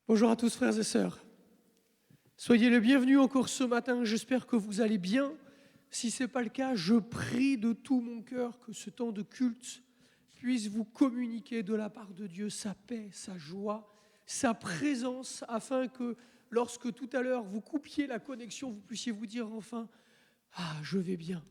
Bonjour à tous frères et sœurs. Soyez les bienvenus encore ce matin, j'espère que vous allez bien. Si ce n'est pas le cas, je prie de tout mon cœur que ce temps de culte puisse vous communiquer de la part de Dieu sa paix, sa joie, sa présence, afin que lorsque tout à l'heure vous coupiez la connexion, vous puissiez vous dire enfin « Ah, je vais bien ».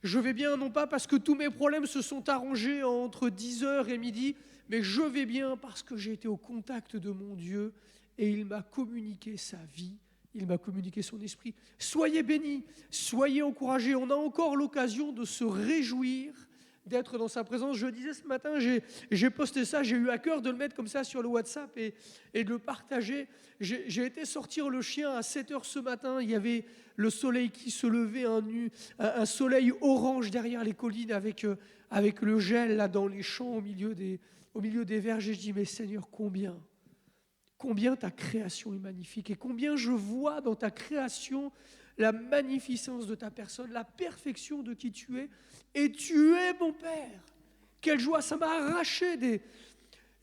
Je vais bien, non pas parce que tous mes problèmes se sont arrangés entre 10h et midi, mais je vais bien parce que j'ai été au contact de mon Dieu et il m'a communiqué sa vie, il m'a communiqué son esprit. Soyez bénis, soyez encouragés. On a encore l'occasion de se réjouir d'être dans sa présence. Je disais ce matin, j'ai posté ça, j'ai eu à cœur de le mettre comme ça sur le WhatsApp et de le partager. J'ai été sortir le chien à 7h ce matin, il y avait le soleil qui se levait, un soleil orange derrière les collines avec le gel là dans les champs au milieu des verges. Et je dis, mais Seigneur, combien ta création est magnifique et combien je vois dans ta création la magnificence de ta personne, la perfection de qui tu es. Et tu es mon Père. Quelle joie, ça m'a arraché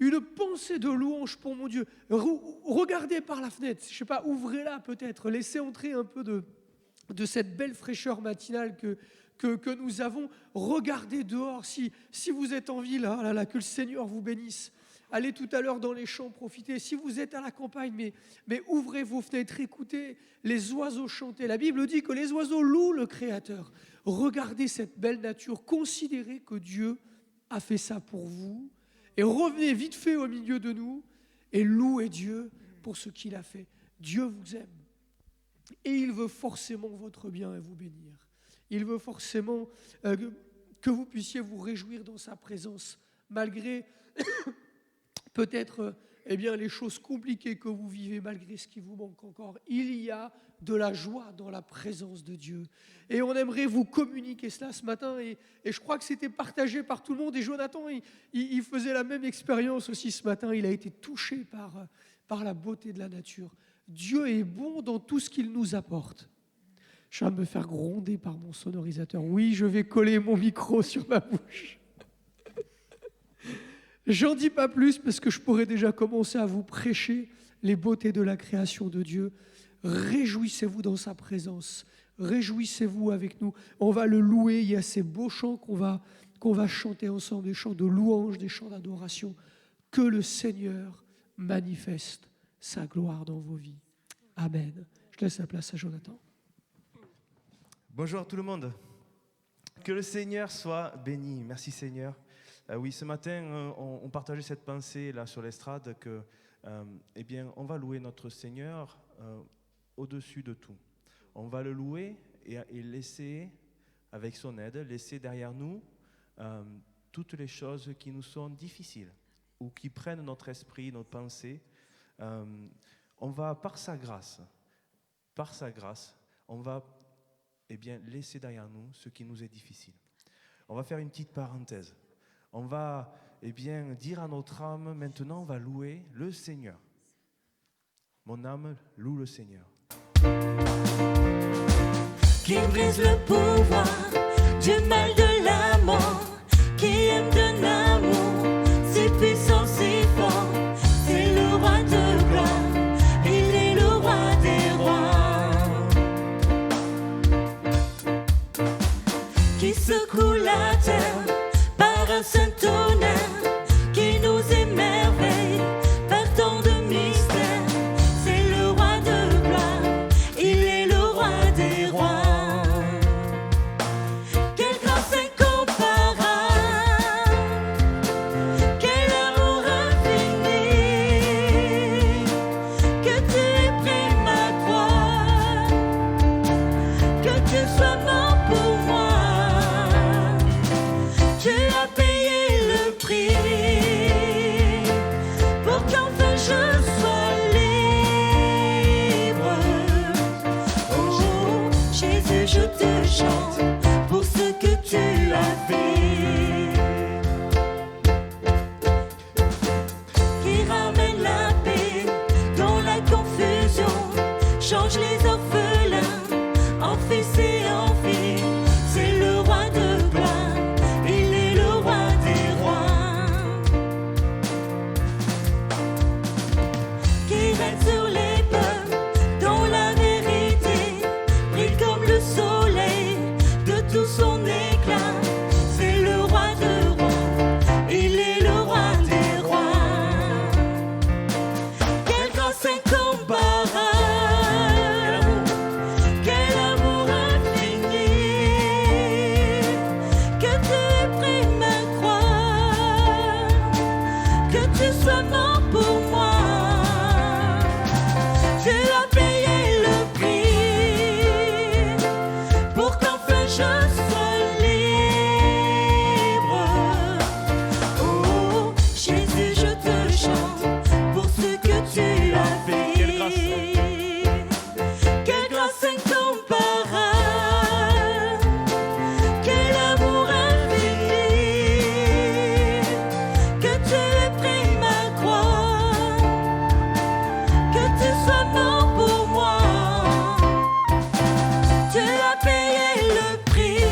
une pensée de louange pour mon Dieu. Regardez par la fenêtre, je ne sais pas, ouvrez-la peut-être, laissez entrer un peu de cette belle fraîcheur matinale que nous avons. Regardez dehors, si vous êtes en ville, que le Seigneur vous bénisse. Allez tout à l'heure dans les champs, profitez. Si vous êtes à la campagne, mais ouvrez vos fenêtres, écoutez les oiseaux chanter. La Bible dit que les oiseaux louent le Créateur. Regardez cette belle nature, considérez que Dieu a fait ça pour vous. Et revenez vite fait au milieu de nous et louez Dieu pour ce qu'il a fait. Dieu vous aime et il veut forcément votre bien et vous bénir. Il veut forcément que vous puissiez vous réjouir dans sa présence, malgré peut-être les choses compliquées que vous vivez, malgré ce qui vous manque encore. Il y a de la joie dans la présence de Dieu. Et on aimerait vous communiquer cela ce matin. Et je crois que c'était partagé par tout le monde. Et Jonathan, il faisait la même expérience aussi ce matin. Il a été touché par la beauté de la nature. Dieu est bon dans tout ce qu'il nous apporte. Je vais me faire gronder par mon sonorisateur. Oui, je vais coller mon micro sur ma bouche. J'en dis pas plus parce que je pourrais déjà commencer à vous prêcher les beautés de la création de Dieu. Réjouissez-vous dans sa présence. Réjouissez-vous avec nous. On va le louer. Il y a ces beaux chants qu'on va chanter ensemble, des chants de louange, des chants d'adoration. Que le Seigneur manifeste sa gloire dans vos vies. Amen. Je laisse la place à Jonathan. Bonjour tout le monde. Que le Seigneur soit béni. Merci Seigneur. Oui, ce matin, on partageait cette pensée là sur l'estrade que, on va louer notre Seigneur au-dessus de tout. On va le louer et laisser, avec son aide, laisser derrière nous toutes les choses qui nous sont difficiles ou qui prennent notre esprit, notre pensée. On va, par sa grâce, on va laisser derrière nous ce qui nous est difficile. On va faire une petite parenthèse. On va dire à notre âme, maintenant on va louer le Seigneur. Mon âme loue le Seigneur. Qui brise le pouvoir du mal de la mort, qui aime d'un amour si puissant, si fort. C'est le roi de gloire, il est le roi des rois. Qui secoue la terre par un saint tonnerre, qui nous émerveille par tant de mystères. C'est le roi de gloire, il est le roi des rois. Quelle grâce incomparable, quel amour infini, que tu aies pris ma croix, que tu sois mort pour moi. Tu as payé le prix pour qu'enfin je sois libre. Oh Jésus, je te chante pour ce que tu as fait. Qui ramène la paix dans la confusion, change les orphelins en fils et en filles. C'est le roi de gloire, il est le roi des rois. Qui règne je sois libre. Oh, Jésus, je te chante pour ce que tu as fait. Quelle grâce incomparable, quel amour infini, que tu aies pris ma croix, que tu sois mort pour moi. Tu as payé le prix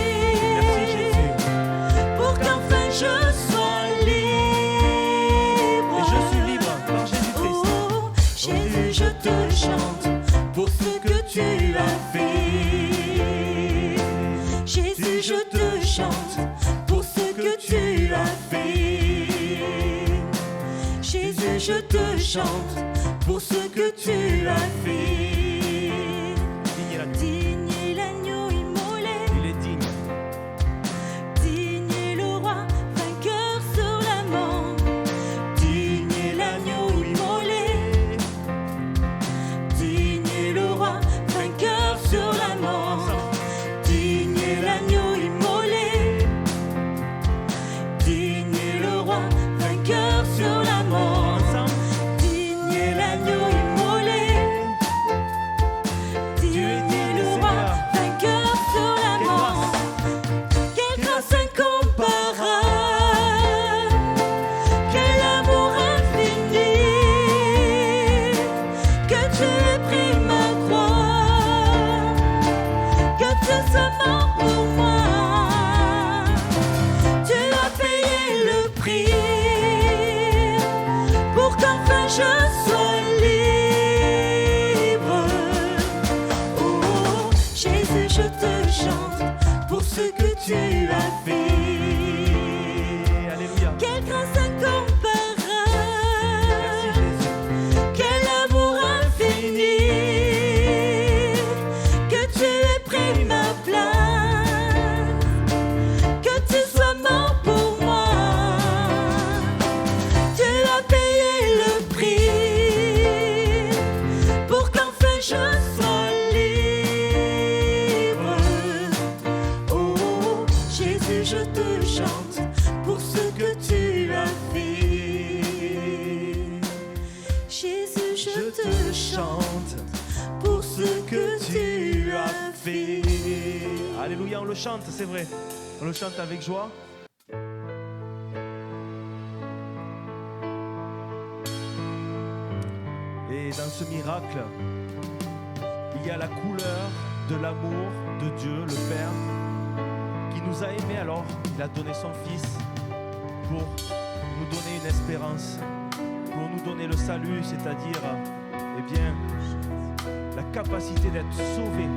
pour qu'enfin je sois libre. Et je suis libre par Jésus-Christ. Oh, Jésus, je te chante pour ce que tu as fait. Jésus, je te chante pour ce que tu as fait. Jésus, je te chante pour ce que tu as fait. Digne l'agneau. Digne est l'agneau immolé, Il est digne. digne est le roi vainqueur sur la mort. Digne est l'agneau immolé, digne est le roi vainqueur sur la mort. Digne est l'agneau immolé, digne est le roi vainqueur sur la mort. Digne est l'agneau immolé, digne est le roi vainqueur sur la mort. Quelle grâce incomparable, quel amour infini, que tu aies pris ma croix, que tu sois mort pour moi. Tu as payé le prix pour qu'enfin je sois libre. Oh, Jésus, je te chante pour ce que tu as fait. Alléluia. Quelle grâce incomparable, Merci Jésus. quel amour infini, que tu aies pris ma place, que tu sois mort pour moi. Tu as payé le prix pour qu'enfin je sois libre. Oh, Jésus, je te chante pour ce que tu as fait. Jésus, je te chante pour ce que tu as fait. Alléluia, on le chante, c'est vrai. On le chante avec joie. Et dans ce miracle, il y a la couleur de l'amour de Dieu, le Père, qui nous a aimés alors. Il a donné son Fils pour nous donner une espérance, pour nous donner le salut, c'est-à-dire, eh bien, la capacité d'être sauvés.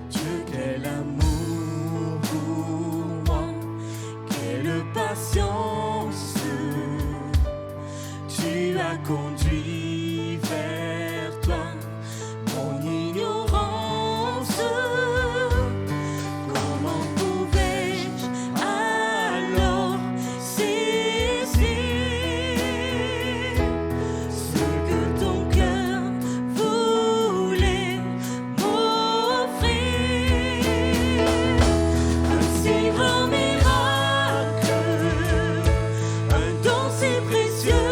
Dieu, quel amour pour moi, quelle patience, tu as conduit vers toi mon ignorance. Comment pouvais-je alors cesser ce que ton cœur voulait m'offrir? Un si grand miracle, un don si précieux,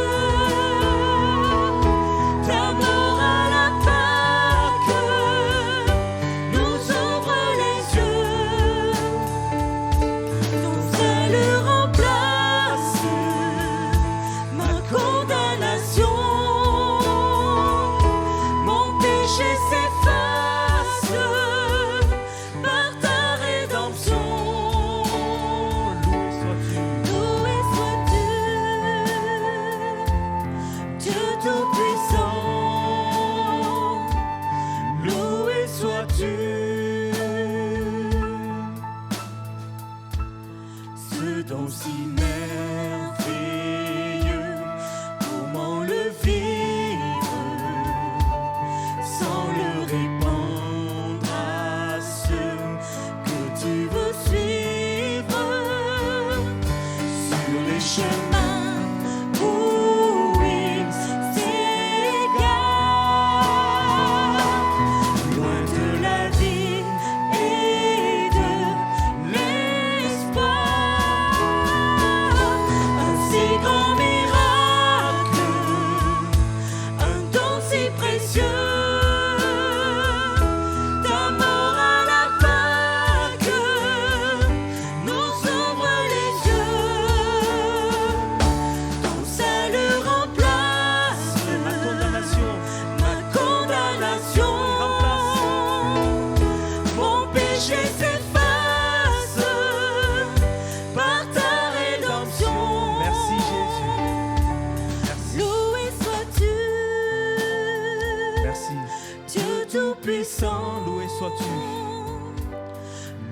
sois-tu.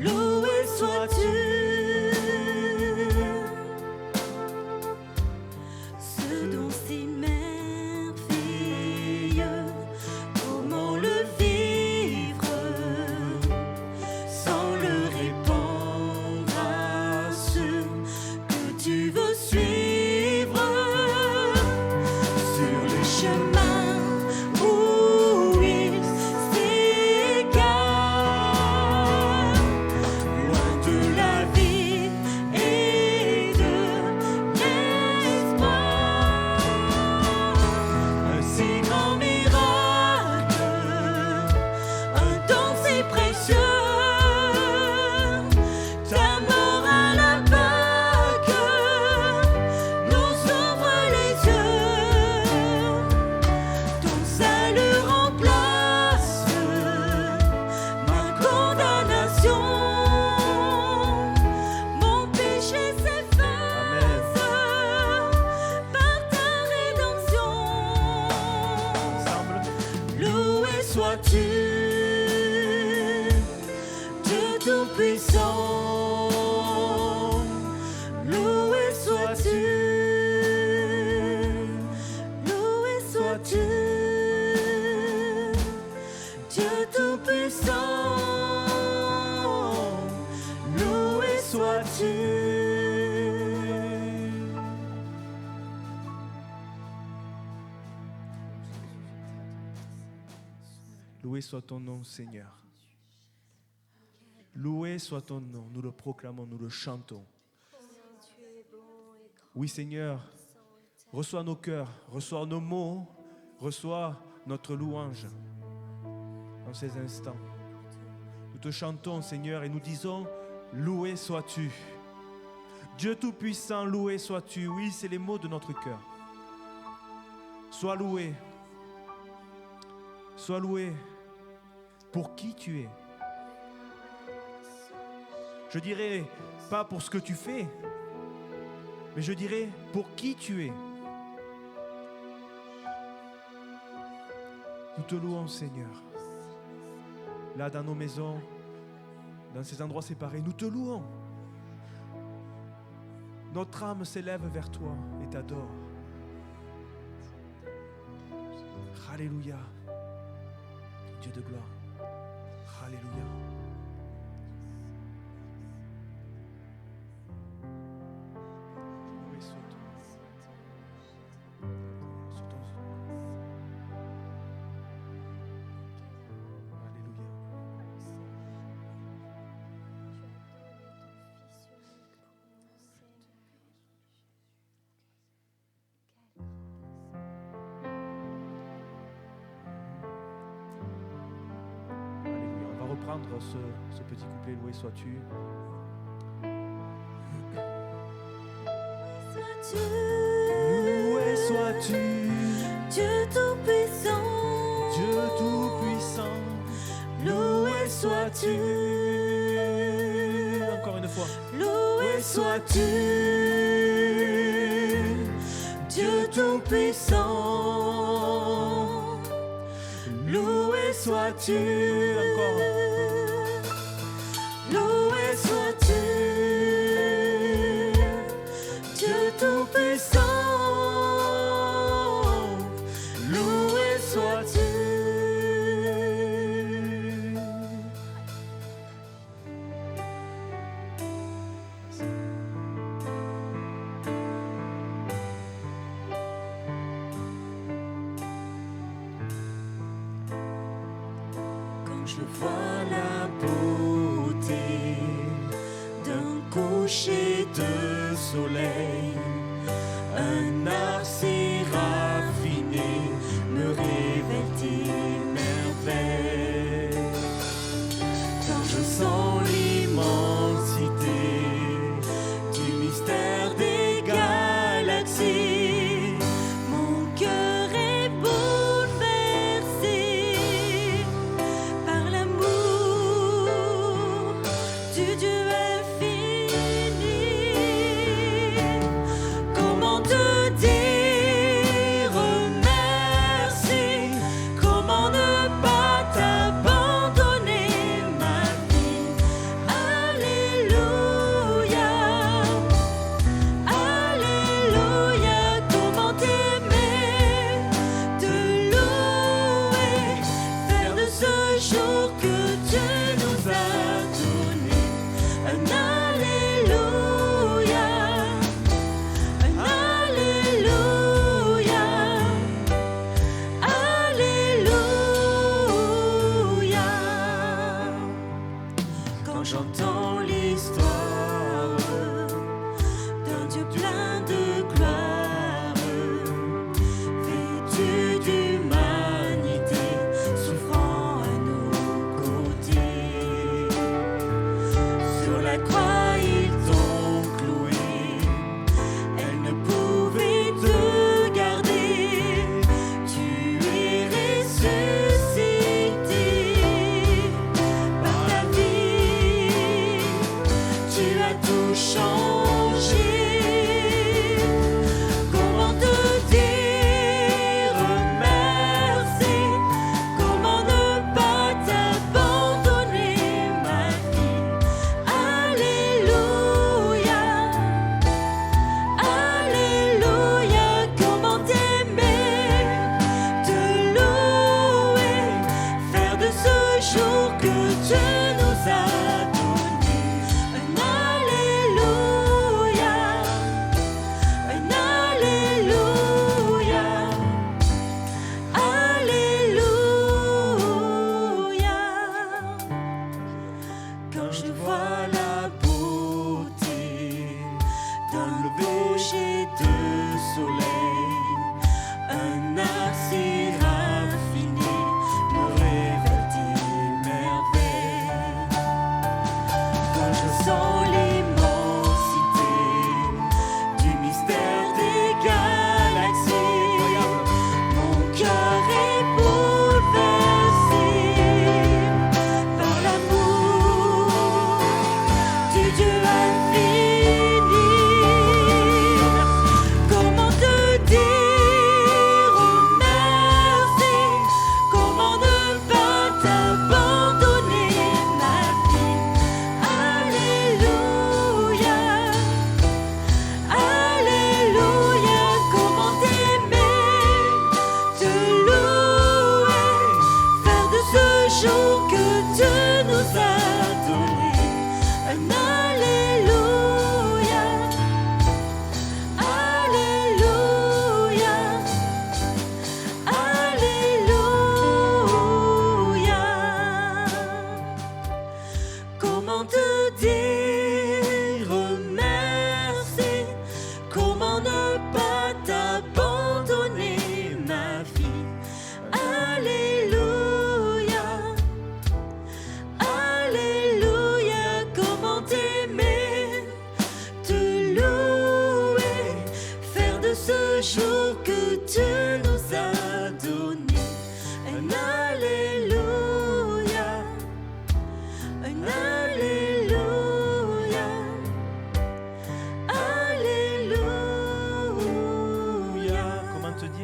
Loué sois-tu. Ce don si merveilleux, comment le vivre sans le répandre à ceux que tu veux suivre sur le chemin où il s'égare, loin de la vie et de l'espoir. Un si grand miracle, un don si précieux, ta mort à la Pâque nous ouvre les yeux. Ton salut remplace ma condamnation. Mon péché s'efface par ta rédemption. Ensemble. Loué sois-tu, Dieu Tout-Puissant. Loué sois-tu, loué sois-tu, Dieu Tout-Puissant. Loué sois-tu. Loué soit ton nom, Seigneur. Loué soit ton nom. Nous le proclamons, nous le chantons. Oui, Seigneur, reçois nos cœurs, reçois nos mots, reçois notre louange en ces instants. Nous te chantons, Seigneur, et nous disons, loué sois-tu. Dieu Tout-Puissant, loué sois-tu. Oui, c'est les mots de notre cœur. Sois loué. Sois loué pour qui tu es. Je dirais pas pour ce que tu fais, mais je dirais pour qui tu es. Nous te louons, Seigneur. Là, dans nos maisons, dans ces endroits séparés, nous te louons. Notre âme s'élève vers toi et t'adore. Alléluia. Dieu de gloire. Alléluia. Loué soit ton nom. Soit ton nom. Alléluia. Alléluia. On va reprendre ce petit couplet. Loué sois-tu. Loué sois-tu, Dieu Tout-Puissant. Dieu Tout-Puissant. Loué sois-tu. Encore une fois. Loué sois-tu, Dieu Tout-Puissant. Loué sois-tu. Encore. Loué sois-tu, Dieu Tout-Puissant. Loué sois-tu. Quand je vois la beauté d'un coucher de soleil, un art si raffiné me révèle tes merveilles. Quand je sens l'immensité du mystère des galaxies, mon cœur est bouleversé par l'amour du Dieu infini. Comment te dire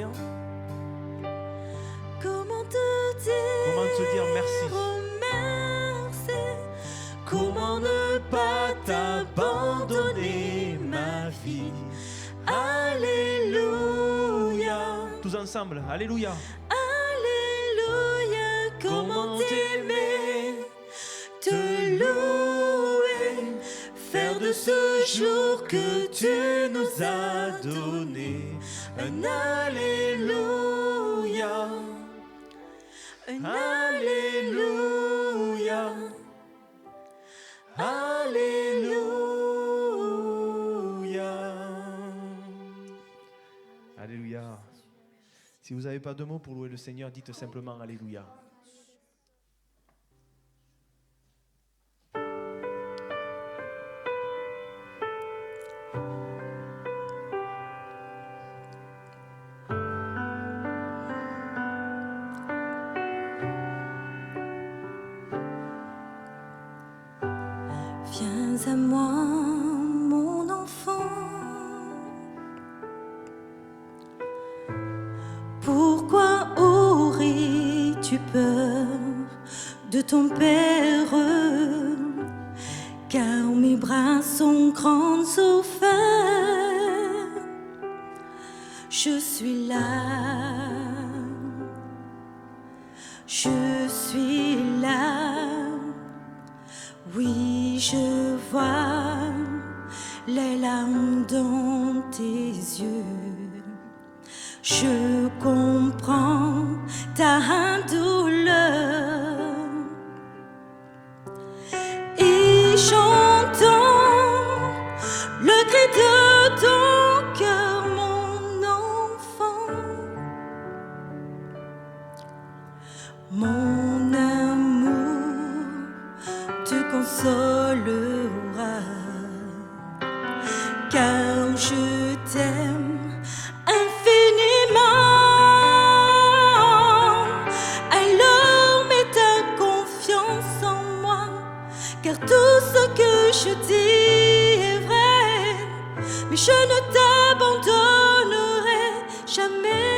dire? Comment te dire, Comment te dire merci? merci. Comment ne pas t'abandonner ma vie? Alléluia, Tous ensemble, alléluia. Alléluia. Comment t'aimer, te louer, faire de ce jour que tu nous as donné un Alléluia, un Alléluia, Alléluia. Alléluia. Si vous n'avez pas de mots pour louer le Seigneur, dites simplement Alléluia. Viens à moi, mon enfant. Pourquoi aurais-tu peur de ton père? Car mes bras sont grands offerts. Je suis là, je suis là. Oui, je vois les larmes dans tes yeux. Je comprends ta douleur. Et j'entends le cri de ton cœur, mon enfant. Mon amour te consolera, car je t'aime infiniment. Alors mets ta confiance en moi, car tout ce que je dis est vrai, mais je ne t'abandonnerai jamais.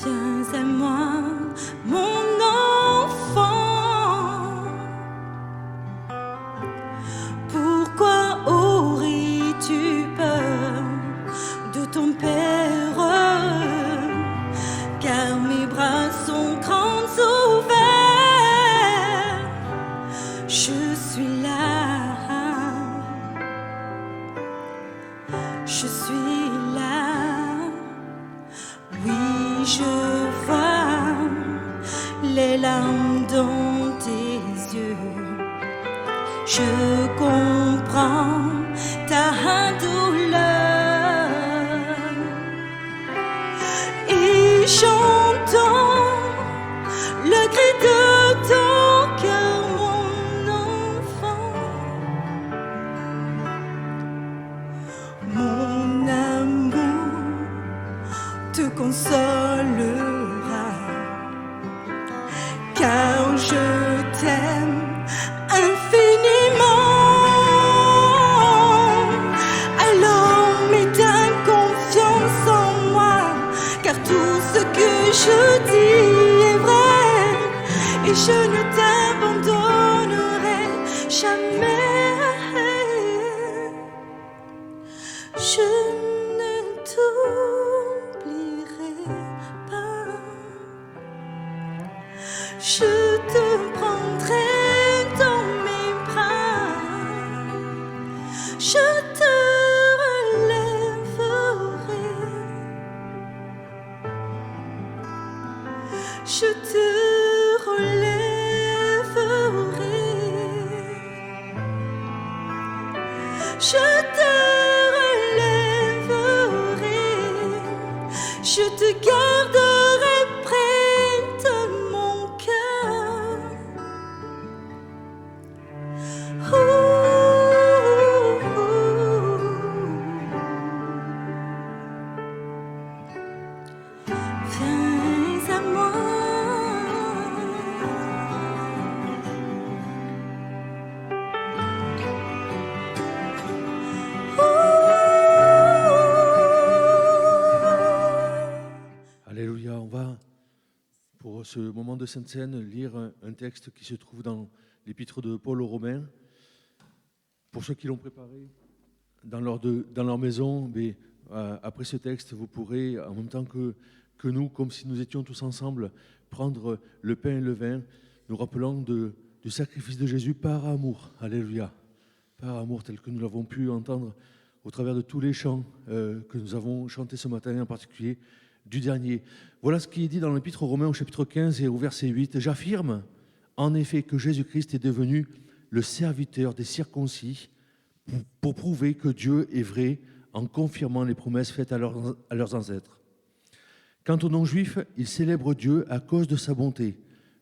Viens à moi, mon enfant. Pourquoi aurais-tu peur de ton père? Car mes bras sont grands ouverts. Je suis là, je suis là. Oui, je vois les larmes dans tes yeux. Je comprends ta douleur. Et j'entends le cri de ton cœur, mon enfant. Mon amour te consolera, car je t'aime infiniment. Alors mets ta confiance en moi, car tout ce que je dis est vrai, et je ne t'abandonnerai jamais. Je ne t'oublierai pas. Je te prendrai dans mes bras. Je te relèverai. Je te relèverai. Je te relèverai. Je te garderai près de mon cœur. pour ce moment de Sainte Seine, lire un texte qui se trouve dans l'épître de Paul aux Romains. Pour ceux qui l'ont préparé dans leur maison, mais, après ce texte, vous pourrez, en même temps que nous, comme si nous étions tous ensemble, prendre le pain et le vin, nous rappelant du sacrifice de Jésus par amour. Alléluia. Par amour, tel que nous l'avons pu entendre au travers de tous les chants que nous avons chantés ce matin, en particulier du dernier. Voilà ce qui est dit dans l'Épître aux Romains au chapitre 15 et au verset 8. « J'affirme en effet que Jésus-Christ est devenu le serviteur des circoncis pour prouver que Dieu est vrai en confirmant les promesses faites à leurs ancêtres. Quant aux non-juifs, ils célèbrent Dieu à cause de sa bonté,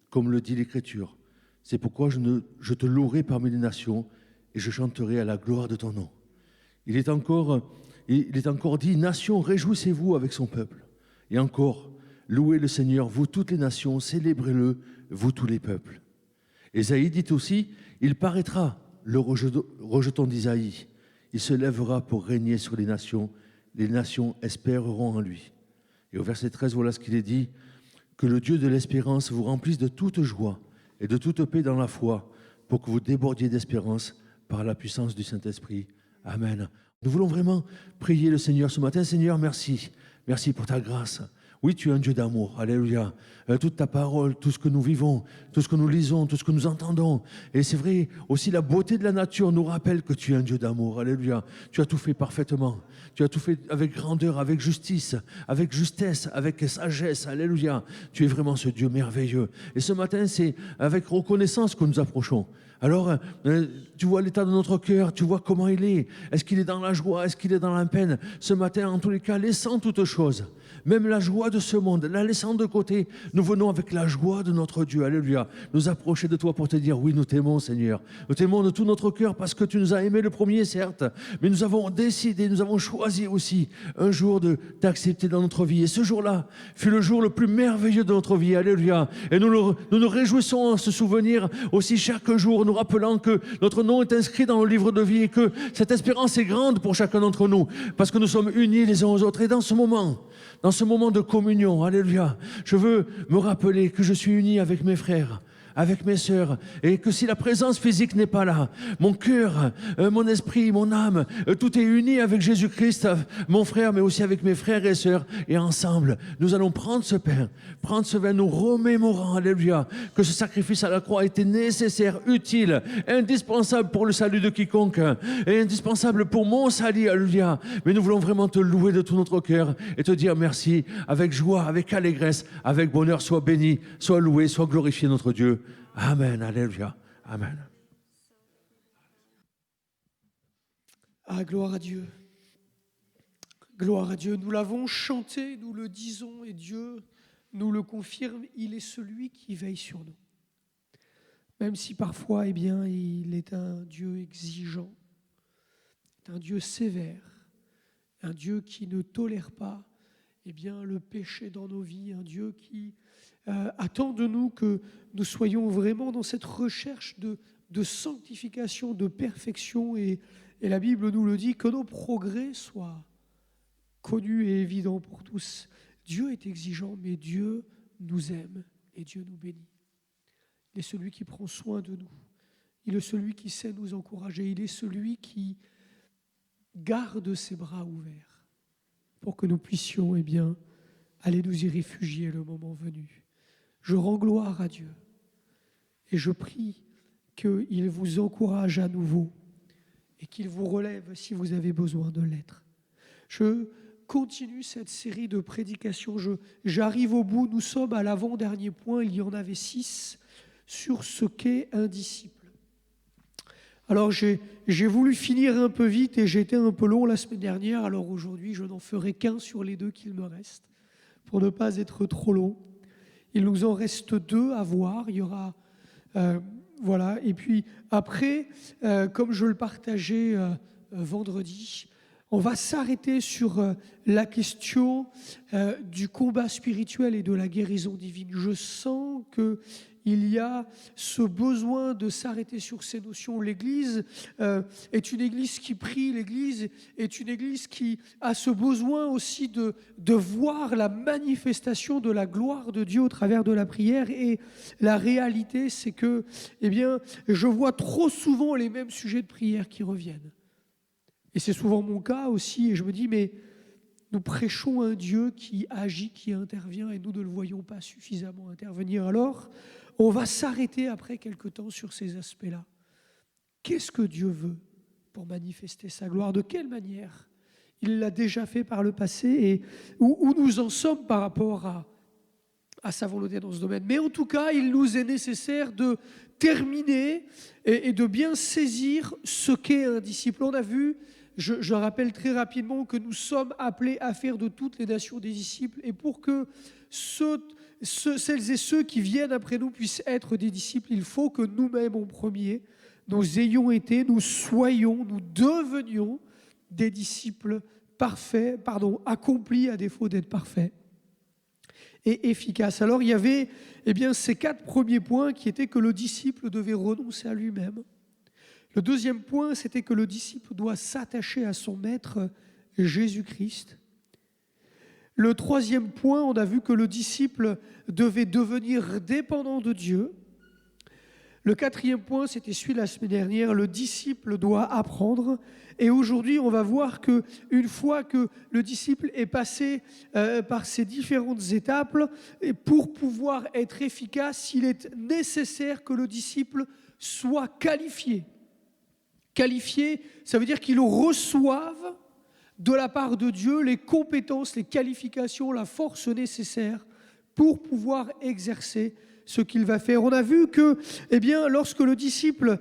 comme le dit l'Écriture. C'est pourquoi je te louerai parmi les nations et je chanterai à la gloire de ton nom. » Il est encore dit « Nations, réjouissez-vous avec son peuple. » Et encore, « Louez le Seigneur, vous toutes les nations, célébrez-le, vous tous les peuples. » Ésaïe dit aussi « Il paraîtra, le rejeton d'Isaïe. Il se lèvera pour régner sur les nations espéreront en lui. » Et au verset 13, voilà ce qu'il est dit « Que le Dieu de l'espérance vous remplisse de toute joie et de toute paix dans la foi, pour que vous débordiez d'espérance par la puissance du Saint-Esprit. Amen. » Nous voulons vraiment prier le Seigneur ce matin. Seigneur, merci. Merci pour ta grâce. Oui, tu es un Dieu d'amour. Alléluia. Toute ta parole, tout ce que nous vivons, tout ce que nous lisons, tout ce que nous entendons. Et c'est vrai, aussi la beauté de la nature nous rappelle que tu es un Dieu d'amour. Alléluia. Tu as tout fait parfaitement. Tu as tout fait avec grandeur, avec justice, avec justesse, avec sagesse. Alléluia. Tu es vraiment ce Dieu merveilleux. Et ce matin, c'est avec reconnaissance que nous approchons. Alors, tu vois l'état de notre cœur, tu vois comment il est. Est-ce qu'il est dans la joie? Est-ce qu'il est dans la peine? Ce matin, en tous les cas, laissant toutes choses, même la joie de ce monde, la laissant de côté, nous venons avec la joie de notre Dieu, alléluia, nous approcher de toi pour te dire, oui, nous t'aimons, Seigneur. Nous t'aimons de tout notre cœur parce que tu nous as aimés le premier, certes, mais nous avons décidé, nous avons choisi aussi un jour de t'accepter dans notre vie. Et ce jour-là fut le jour le plus merveilleux de notre vie, alléluia. Et nous nous réjouissons en ce souvenir aussi chaque jour, nous rappelant que notre nom est inscrit dans le livre de vie et que cette espérance est grande pour chacun d'entre nous, parce que nous sommes unis les uns aux autres. Et dans ce moment de communion, alléluia, je veux me rappeler que je suis uni avec mes frères, avec mes sœurs, et que si la présence physique n'est pas là, mon cœur, mon esprit, mon âme, tout est uni avec Jésus-Christ, mon frère, mais aussi avec mes frères et sœurs, et ensemble, nous allons prendre ce pain, prendre ce vin, nous remémorant, alléluia, que ce sacrifice à la croix était nécessaire, utile, indispensable pour le salut de quiconque, et indispensable pour mon salut, alléluia. Mais nous voulons vraiment te louer de tout notre cœur et te dire merci, avec joie, avec allégresse, avec bonheur, sois béni, sois loué, sois glorifié notre Dieu. Amen, alléluia, amen. Ah, gloire à Dieu. Gloire à Dieu. Nous l'avons chanté, nous le disons, et Dieu nous le confirme, il est celui qui veille sur nous. Même si parfois, eh bien, il est un Dieu exigeant, un Dieu sévère, un Dieu qui ne tolère pas, eh bien, le péché dans nos vies, un Dieu qui attend de nous que nous soyons vraiment dans cette recherche de sanctification, de perfection. Et la Bible nous le dit, que nos progrès soient connus et évidents pour tous. Dieu est exigeant, mais Dieu nous aime et Dieu nous bénit. Il est celui qui prend soin de nous. Il est celui qui sait nous encourager. Il est celui qui garde ses bras ouverts pour que nous puissions, eh bien, aller nous y réfugier le moment venu. Je rends gloire à Dieu et je prie qu'il vous encourage à nouveau et qu'il vous relève si vous avez besoin de l'être. Je continue cette série de prédications. J'arrive au bout. Nous sommes à l'avant-dernier point. Il y en avait 6 sur ce qu'est un disciple. Alors j'ai voulu finir un peu vite et j'étais un peu long la semaine dernière. Alors aujourd'hui, je n'en ferai qu'un sur les 2 qu'il me reste pour ne pas être trop long. Il nous en reste 2 à voir. Il y aura... voilà. Et puis après, comme je le partageais vendredi, on va s'arrêter sur la question du combat spirituel et de la guérison divine. Je sens qu'il y a ce besoin de s'arrêter sur ces notions. L'Église est une Église qui prie, l'Église est une Église qui a ce besoin aussi de voir la manifestation de la gloire de Dieu au travers de la prière. Et la réalité, c'est que, je vois trop souvent les mêmes sujets de prière qui reviennent. Et c'est souvent mon cas aussi, et je me dis, mais nous prêchons un Dieu qui agit, qui intervient, et nous ne le voyons pas suffisamment intervenir. Alors, on va s'arrêter après quelque temps sur ces aspects-là. Qu'est-ce que Dieu veut pour manifester sa gloire? De quelle manière? Il l'a déjà fait par le passé, et où nous en sommes par rapport à sa volonté dans ce domaine. Mais en tout cas, il nous est nécessaire de terminer et de bien saisir ce qu'est un disciple. On a vu, je rappelle très rapidement que nous sommes appelés à faire de toutes les nations des disciples, et pour que celles et ceux qui viennent après nous puissent être des disciples, il faut que nous-mêmes en premier, nous ayons été, nous soyons, nous devenions des disciples parfaits, accomplis à défaut d'être parfaits et efficaces. Alors il y avait ces 4 premiers points qui étaient que le disciple devait renoncer à lui-même. Le deuxième point, c'était que le disciple doit s'attacher à son maître Jésus-Christ. Le troisième point, on a vu que le disciple devait devenir dépendant de Dieu. Le quatrième point, c'était celui de la semaine dernière, le disciple doit apprendre. Et aujourd'hui, on va voir qu'une fois que le disciple est passé par ces différentes étapes, et pour pouvoir être efficace, il est nécessaire que le disciple soit qualifié. Qualifié, ça veut dire qu'il reçoive de la part de Dieu les compétences, les qualifications, la force nécessaire pour pouvoir exercer ce qu'il va faire. On a vu que lorsque le disciple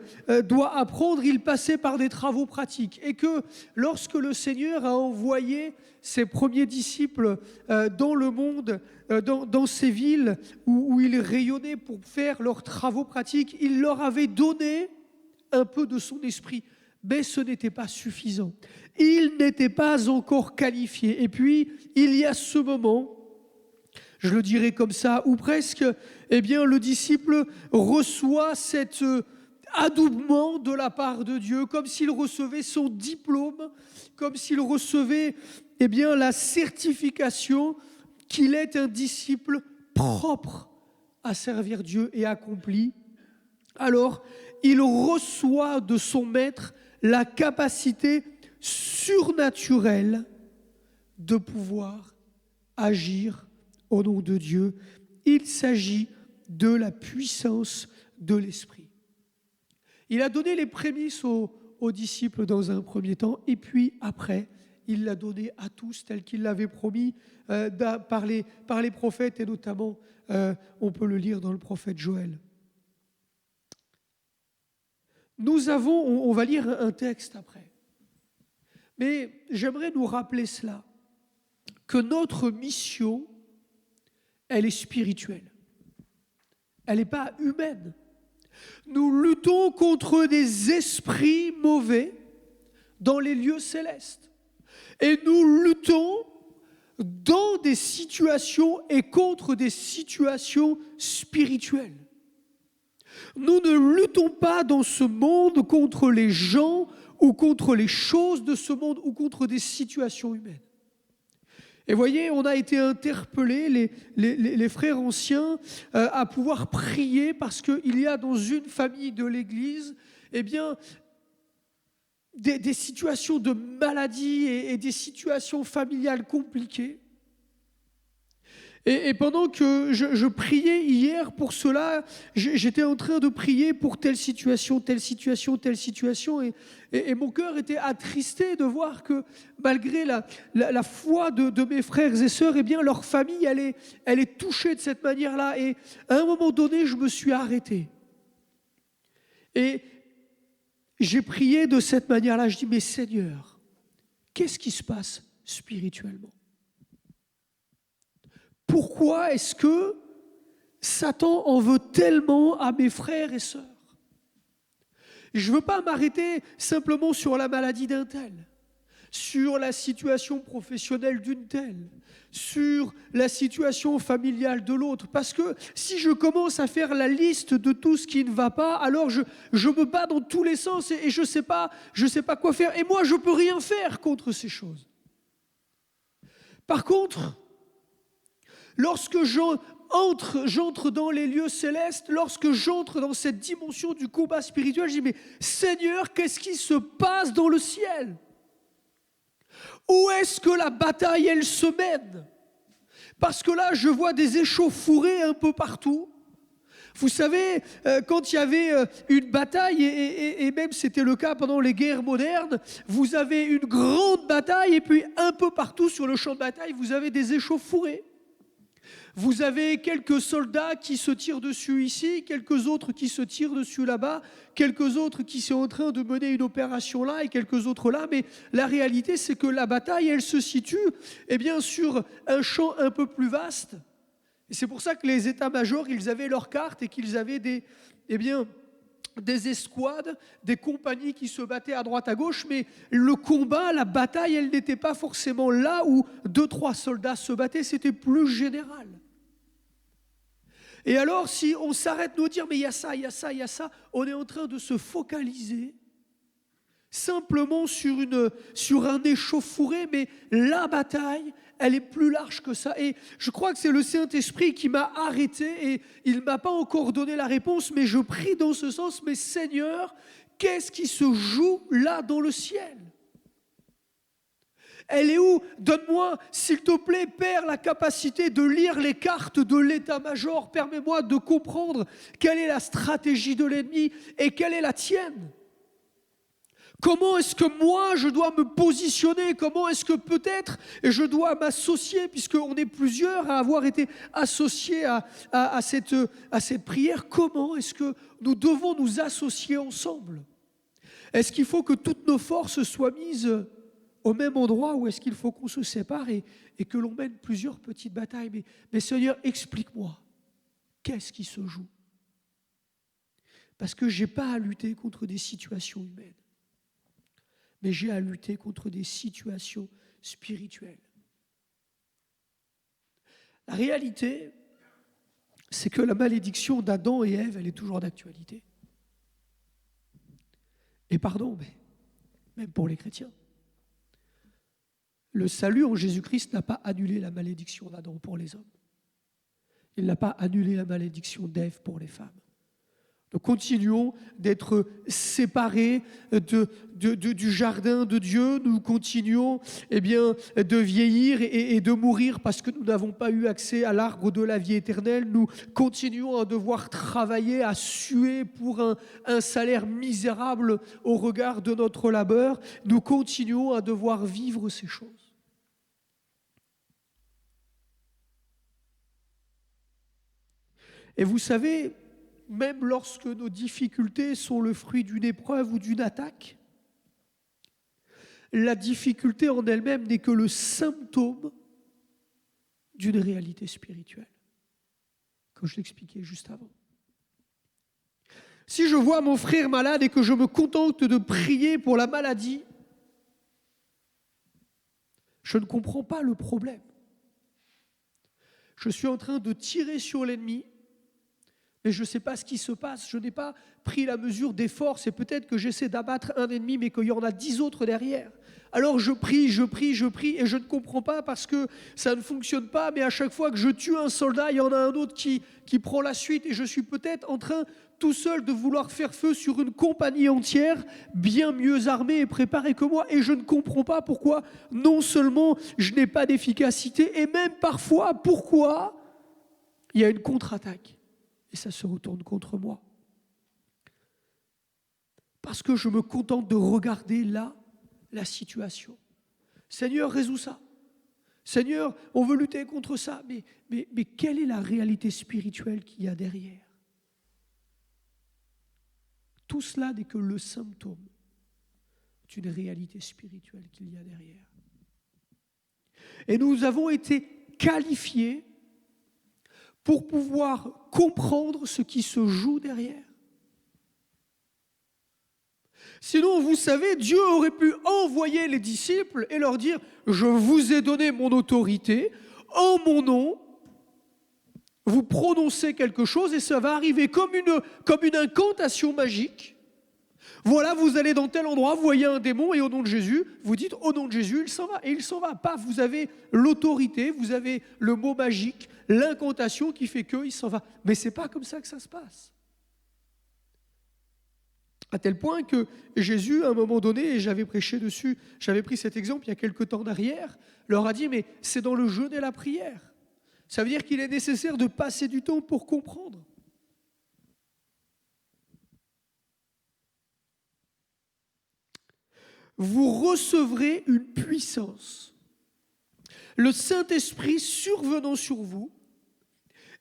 doit apprendre, il passait par des travaux pratiques. Et que lorsque le Seigneur a envoyé ses premiers disciples dans le monde, dans ces villes où ils rayonnaient pour faire leurs travaux pratiques, il leur avait donné un peu de son esprit. Mais ce n'était pas suffisant. Ils n'étaient pas encore qualifiés. Et puis, il y a ce moment, je le dirais comme ça, où presque, le disciple reçoit cet adoubement de la part de Dieu, comme s'il recevait son diplôme, comme s'il recevait la certification qu'il est un disciple propre à servir Dieu et accompli. Alors, il reçoit de son maître la capacité surnaturelle de pouvoir agir au nom de Dieu. Il s'agit de la puissance de l'Esprit. Il a donné les prémices aux disciples dans un premier temps, et puis après, il l'a donné à tous, tel qu'il l'avait promis par les prophètes, et notamment, on peut le lire dans le prophète Joël. On va lire un texte après. Mais j'aimerais nous rappeler cela, que notre mission, elle est spirituelle. Elle n'est pas humaine. Nous luttons contre des esprits mauvais dans les lieux célestes. Et nous luttons dans des situations et contre des situations spirituelles. Nous ne luttons pas dans ce monde contre les gens ou contre les choses de ce monde ou contre des situations humaines. Et voyez, on a été interpellés, les frères anciens, à pouvoir prier parce qu'il y a dans une famille de l'Église, des situations de maladie et des situations familiales compliquées. Et pendant que je priais hier pour cela, j'étais en train de prier pour telle situation, telle situation, telle situation. Et mon cœur était attristé de voir que malgré la foi de mes frères et sœurs, leur famille, elle est touchée de cette manière-là. Et à un moment donné, je me suis arrêté. Et j'ai prié de cette manière-là. Je dis, mais Seigneur, qu'est-ce qui se passe spirituellement ? Pourquoi est-ce que Satan en veut tellement à mes frères et sœurs? Je ne veux pas m'arrêter simplement sur la maladie d'un tel. sur la situation professionnelle d'une telle, sur la situation familiale de l'autre. Parce que si je commence à faire la liste de tout ce qui ne va pas, alors je me bats dans tous les sens et je sais pas quoi faire. Et moi, je ne peux rien faire contre ces choses. Par contre, lorsque j'entre dans les lieux célestes, lorsque j'entre dans cette dimension du combat spirituel, je dis, mais Seigneur, qu'est-ce qui se passe dans le ciel ? Où est-ce que la bataille, elle se mène ? Parce que là, je vois des échauffourées un peu partout. Vous savez, quand il y avait une bataille, et même c'était le cas pendant les guerres modernes, vous avez une grande bataille, et puis un peu partout sur le champ de bataille, vous avez des échauffourées. Vous avez quelques soldats qui se tirent dessus ici, quelques autres qui se tirent dessus là-bas, quelques autres qui sont en train de mener une opération là et quelques autres là. Mais la réalité, c'est que la bataille, elle se situe sur un champ un peu plus vaste. Et c'est pour ça que les états-majors, ils avaient leurs cartes et qu'ils avaient des escouades, des compagnies qui se battaient à droite à gauche. Mais le combat, la bataille, elle n'était pas forcément là où 2-3 soldats se battaient, c'était plus général. Et alors, si on s'arrête de nous dire, mais il y a ça, il y a ça, il y a ça, on est en train de se focaliser simplement sur un échauffouré, mais la bataille, elle est plus large que ça. Et je crois que c'est le Saint-Esprit qui m'a arrêté et il ne m'a pas encore donné la réponse, mais je prie dans ce sens, mais Seigneur, qu'est-ce qui se joue là dans le ciel ? Elle est où ? Donne-moi, s'il te plaît, Père, la capacité de lire les cartes de l'état-major. Permets-moi de comprendre quelle est la stratégie de l'ennemi et quelle est la tienne. Comment est-ce que moi, je dois me positionner ? Comment est-ce que peut-être je dois m'associer, puisqu'on est plusieurs à avoir été associés à cette prière. Comment est-ce que nous devons nous associer ensemble ? Est-ce qu'il faut que toutes nos forces soient mises au même endroit ou est-ce qu'il faut qu'on se sépare et que l'on mène plusieurs petites batailles ? Mais Seigneur, explique-moi, qu'est-ce qui se joue ? Parce que je n'ai pas à lutter contre des situations humaines, mais j'ai à lutter contre des situations spirituelles. La réalité, c'est que la malédiction d'Adam et Ève, elle est toujours d'actualité. Et pardon, mais même pour les chrétiens. Le salut en Jésus-Christ n'a pas annulé la malédiction d'Adam pour les hommes. Il n'a pas annulé la malédiction d'Ève pour les femmes. Nous continuons d'être séparés du jardin de Dieu. Nous continuons de vieillir et de mourir parce que nous n'avons pas eu accès à l'arbre de la vie éternelle. Nous continuons à devoir travailler, à suer pour un salaire misérable au regard de notre labeur. Nous continuons à devoir vivre ces choses. Et vous savez, même lorsque nos difficultés sont le fruit d'une épreuve ou d'une attaque, la difficulté en elle-même n'est que le symptôme d'une réalité spirituelle, comme je l'expliquais juste avant. Si je vois mon frère malade et que je me contente de prier pour la maladie, je ne comprends pas le problème. Je suis en train de tirer sur l'ennemi, mais je ne sais pas ce qui se passe. Je n'ai pas pris la mesure des forces et peut-être que j'essaie d'abattre un ennemi, mais qu'il y en a 10 autres derrière. Alors je prie et je ne comprends pas parce que ça ne fonctionne pas, mais à chaque fois que je tue un soldat, il y en a un autre qui prend la suite et je suis peut-être en train tout seul de vouloir faire feu sur une compagnie entière, bien mieux armée et préparée que moi, et je ne comprends pas pourquoi non seulement je n'ai pas d'efficacité, et même parfois pourquoi il y a une contre-attaque. Et ça se retourne contre moi. Parce que je me contente de regarder là la situation. Seigneur, résous ça. Seigneur, on veut lutter contre ça. Mais quelle est la réalité spirituelle qu'il y a derrière ? Tout cela n'est que le symptôme d'une réalité spirituelle qu'il y a derrière. Et nous avons été qualifiés pour pouvoir comprendre ce qui se joue derrière. Sinon, vous savez, Dieu aurait pu envoyer les disciples et leur dire « Je vous ai donné mon autorité, en mon nom, vous prononcez quelque chose et ça va arriver comme une incantation magique. Voilà, vous allez dans tel endroit, vous voyez un démon et au nom de Jésus, vous dites au nom de Jésus, il s'en va. Et il s'en va. Paf, vous avez l'autorité, vous avez le mot magique, l'incantation qui fait qu'il s'en va. Mais ce n'est pas comme ça que ça se passe. À tel point que Jésus, à un moment donné, et j'avais prêché dessus, j'avais pris cet exemple il y a quelque temps d'arrière, leur a dit, mais c'est dans le jeûne et la prière. Ça veut dire qu'il est nécessaire de passer du temps pour comprendre. Vous recevrez une puissance, le Saint-Esprit survenant sur vous,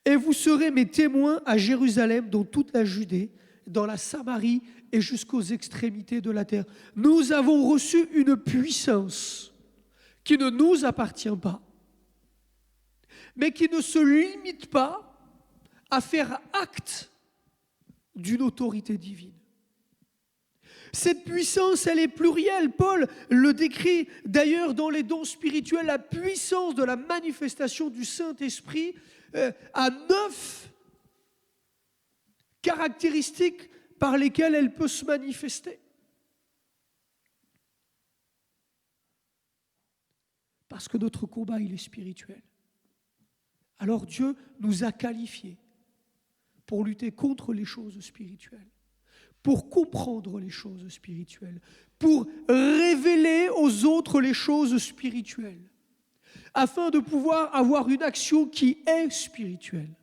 et vous serez mes témoins à Jérusalem, dans toute la Judée, dans la Samarie et jusqu'aux extrémités de la terre. Nous avons reçu une puissance qui ne nous appartient pas, mais qui ne se limite pas à faire acte d'une autorité divine. Cette puissance, elle est plurielle. Paul le décrit d'ailleurs dans les dons spirituels. La puissance de la manifestation du Saint-Esprit a 9 caractéristiques par lesquelles elle peut se manifester. Parce que notre combat, il est spirituel. Alors Dieu nous a qualifiés pour lutter contre les choses spirituelles, pour comprendre les choses spirituelles, pour révéler aux autres les choses spirituelles, afin de pouvoir avoir une action qui est spirituelle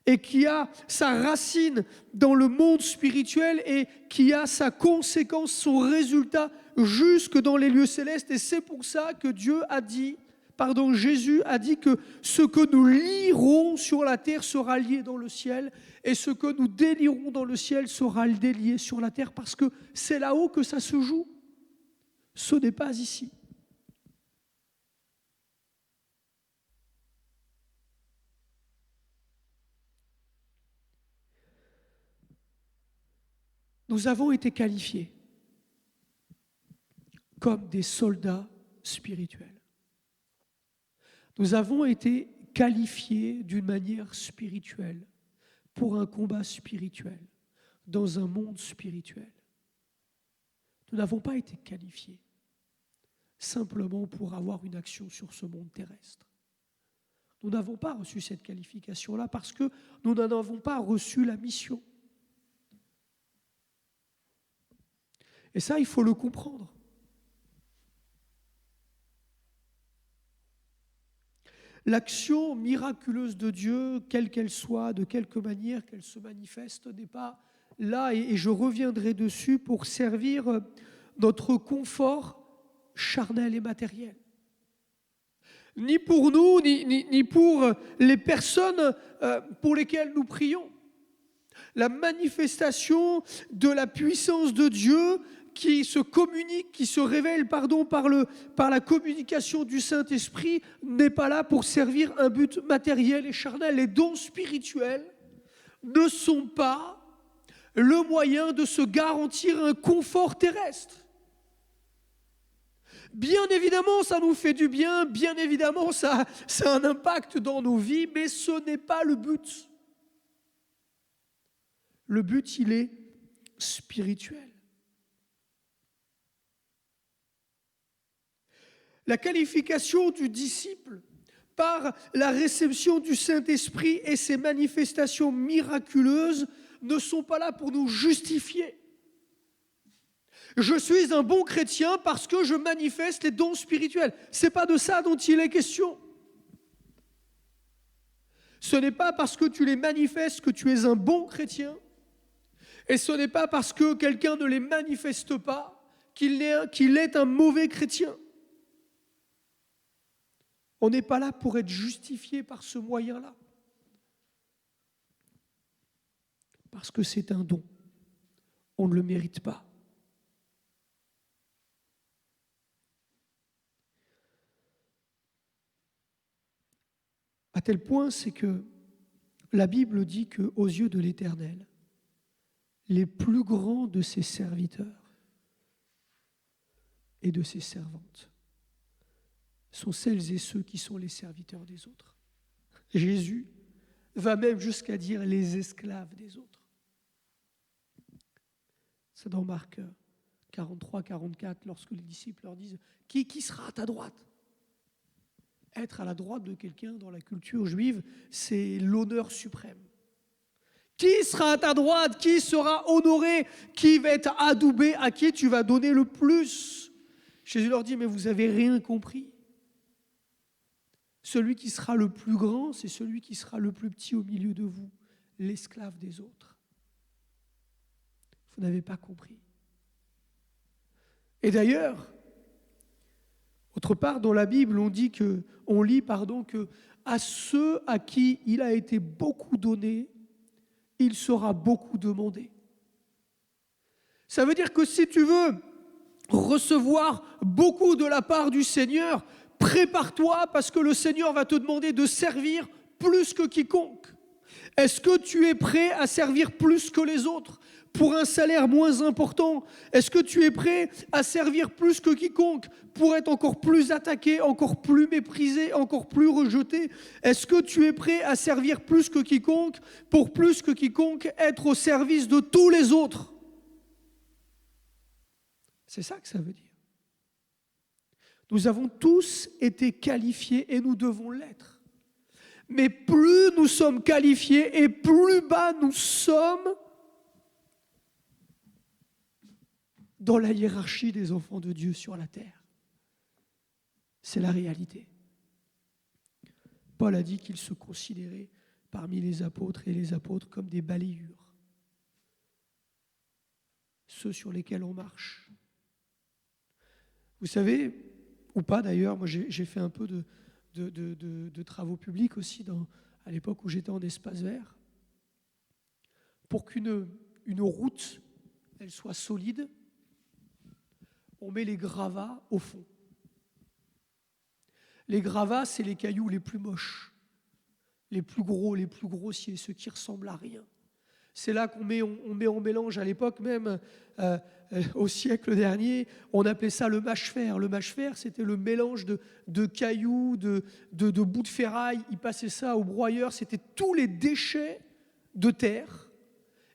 et qui a sa racine dans le monde spirituel et qui a sa conséquence, son résultat jusque dans les lieux célestes. Et c'est pour ça que Jésus a dit que ce que nous lierons sur la terre sera lié dans le ciel et ce que nous délierons dans le ciel sera délié sur la terre, parce que c'est là-haut que ça se joue. Ce n'est pas ici. Nous avons été qualifiés comme des soldats spirituels. Nous avons été qualifiés d'une manière spirituelle pour un combat spirituel dans un monde spirituel. Nous n'avons pas été qualifiés simplement pour avoir une action sur ce monde terrestre. Nous n'avons pas reçu cette qualification-là parce que nous n'en avons pas reçu la mission. Et ça, il faut le comprendre. L'action miraculeuse de Dieu, quelle qu'elle soit, de quelque manière qu'elle se manifeste, n'est pas là, et je reviendrai dessus, pour servir notre confort charnel et matériel. Ni pour nous, ni pour les personnes pour lesquelles nous prions. La manifestation de la puissance de Dieu qui se communique, qui se révèle par la communication du Saint-Esprit, n'est pas là pour servir un but matériel et charnel. Les dons spirituels ne sont pas le moyen de se garantir un confort terrestre. Bien évidemment, ça nous fait du bien, bien évidemment, ça a un impact dans nos vies, mais ce n'est pas le but. Le but, il est spirituel. La qualification du disciple par la réception du Saint-Esprit et ses manifestations miraculeuses ne sont pas là pour nous justifier. Je suis un bon chrétien parce que je manifeste les dons spirituels. Ce n'est pas de ça dont il est question. Ce n'est pas parce que tu les manifestes que tu es un bon chrétien. Et ce n'est pas parce que quelqu'un ne les manifeste pas qu'il est un mauvais chrétien. On n'est pas là pour être justifié par ce moyen-là. Parce que c'est un don. On ne le mérite pas. À tel point, c'est que la Bible dit qu'aux yeux de l'Éternel, les plus grands de ses serviteurs et de ses servantes sont celles et ceux qui sont les serviteurs des autres. Jésus va même jusqu'à dire les esclaves des autres. C'est dans Marc 43, 44, lorsque les disciples leur disent « Qui sera à ta droite ?» Être à la droite de quelqu'un dans la culture juive, c'est l'honneur suprême. Qui sera à ta droite? Qui sera honoré? Qui va être adoubé? À qui tu vas donner le plus? Jésus leur dit, mais vous n'avez rien compris. Celui qui sera le plus grand, c'est celui qui sera le plus petit au milieu de vous, l'esclave des autres. Vous n'avez pas compris. Et d'ailleurs, autre part dans la Bible, on lit que à ceux à qui il a été beaucoup donné, il sera beaucoup demandé. Ça veut dire que si tu veux recevoir beaucoup de la part du Seigneur, prépare-toi parce que le Seigneur va te demander de servir plus que quiconque. Est-ce que tu es prêt à servir plus que les autres pour un salaire moins important? Est-ce que tu es prêt à servir plus que quiconque pour être encore plus attaqué, encore plus méprisé, encore plus rejeté? Est-ce que tu es prêt à servir plus que quiconque pour plus que quiconque être au service de tous les autres? C'est ça que ça veut dire. Nous avons tous été qualifiés et nous devons l'être. Mais plus nous sommes qualifiés et plus bas nous sommes dans la hiérarchie des enfants de Dieu sur la terre. C'est la réalité. Paul a dit qu'il se considérait parmi les apôtres et les apôtres comme des balayures, ceux sur lesquels on marche. Vous savez, ou pas d'ailleurs, moi j'ai fait un peu de travaux publics aussi à l'époque où j'étais en espace vert. Pour qu'une route elle soit solide, on met les gravats au fond. Les gravats, c'est les cailloux les plus moches, les plus gros, les plus grossiers, ceux qui ressemblent à rien. C'est là qu'on met en mélange, à l'époque même, au siècle dernier, on appelait ça le mâche-fer. Le mâche-fer, c'était le mélange de cailloux, de bouts de ferraille. Ils passaient ça au broyeur, c'était tous les déchets de terre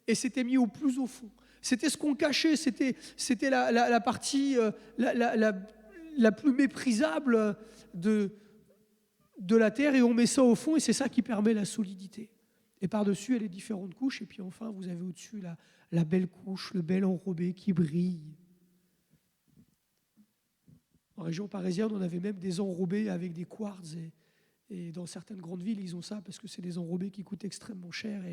et c'était mis au plus au fond. C'était ce qu'on cachait, c'était la partie la plus méprisable de la terre et on met ça au fond et c'est ça qui permet la solidité. Et par-dessus, il y a les différentes couches et puis enfin, vous avez au-dessus la belle couche, le bel enrobé qui brille. En région parisienne, on avait même des enrobés avec des quartz et dans certaines grandes villes, ils ont ça parce que c'est des enrobés qui coûtent extrêmement cher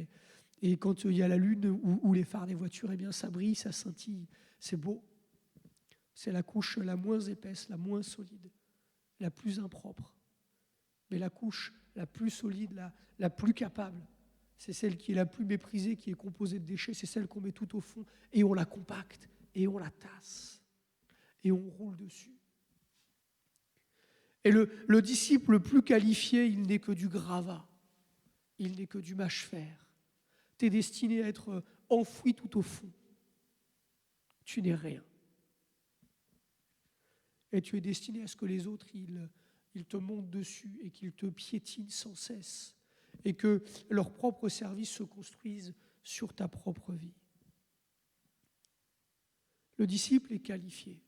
et quand il y a la lune ou les phares des voitures, eh bien ça brille, ça scintille, c'est beau. C'est la couche la moins épaisse, la moins solide, la plus impropre. Mais la couche la plus solide, la plus capable, c'est celle qui est la plus méprisée, qui est composée de déchets, c'est celle qu'on met tout au fond et on la compacte et on la tasse et on roule dessus. Et le disciple le plus qualifié, il n'est que du gravat, il n'est que du mâche-fer. Tu es destiné à être enfoui tout au fond. Tu n'es rien. Et tu es destiné à ce que les autres, ils te montent dessus et qu'ils te piétinent sans cesse et que leur propre service se construise sur ta propre vie. Le disciple est qualifié.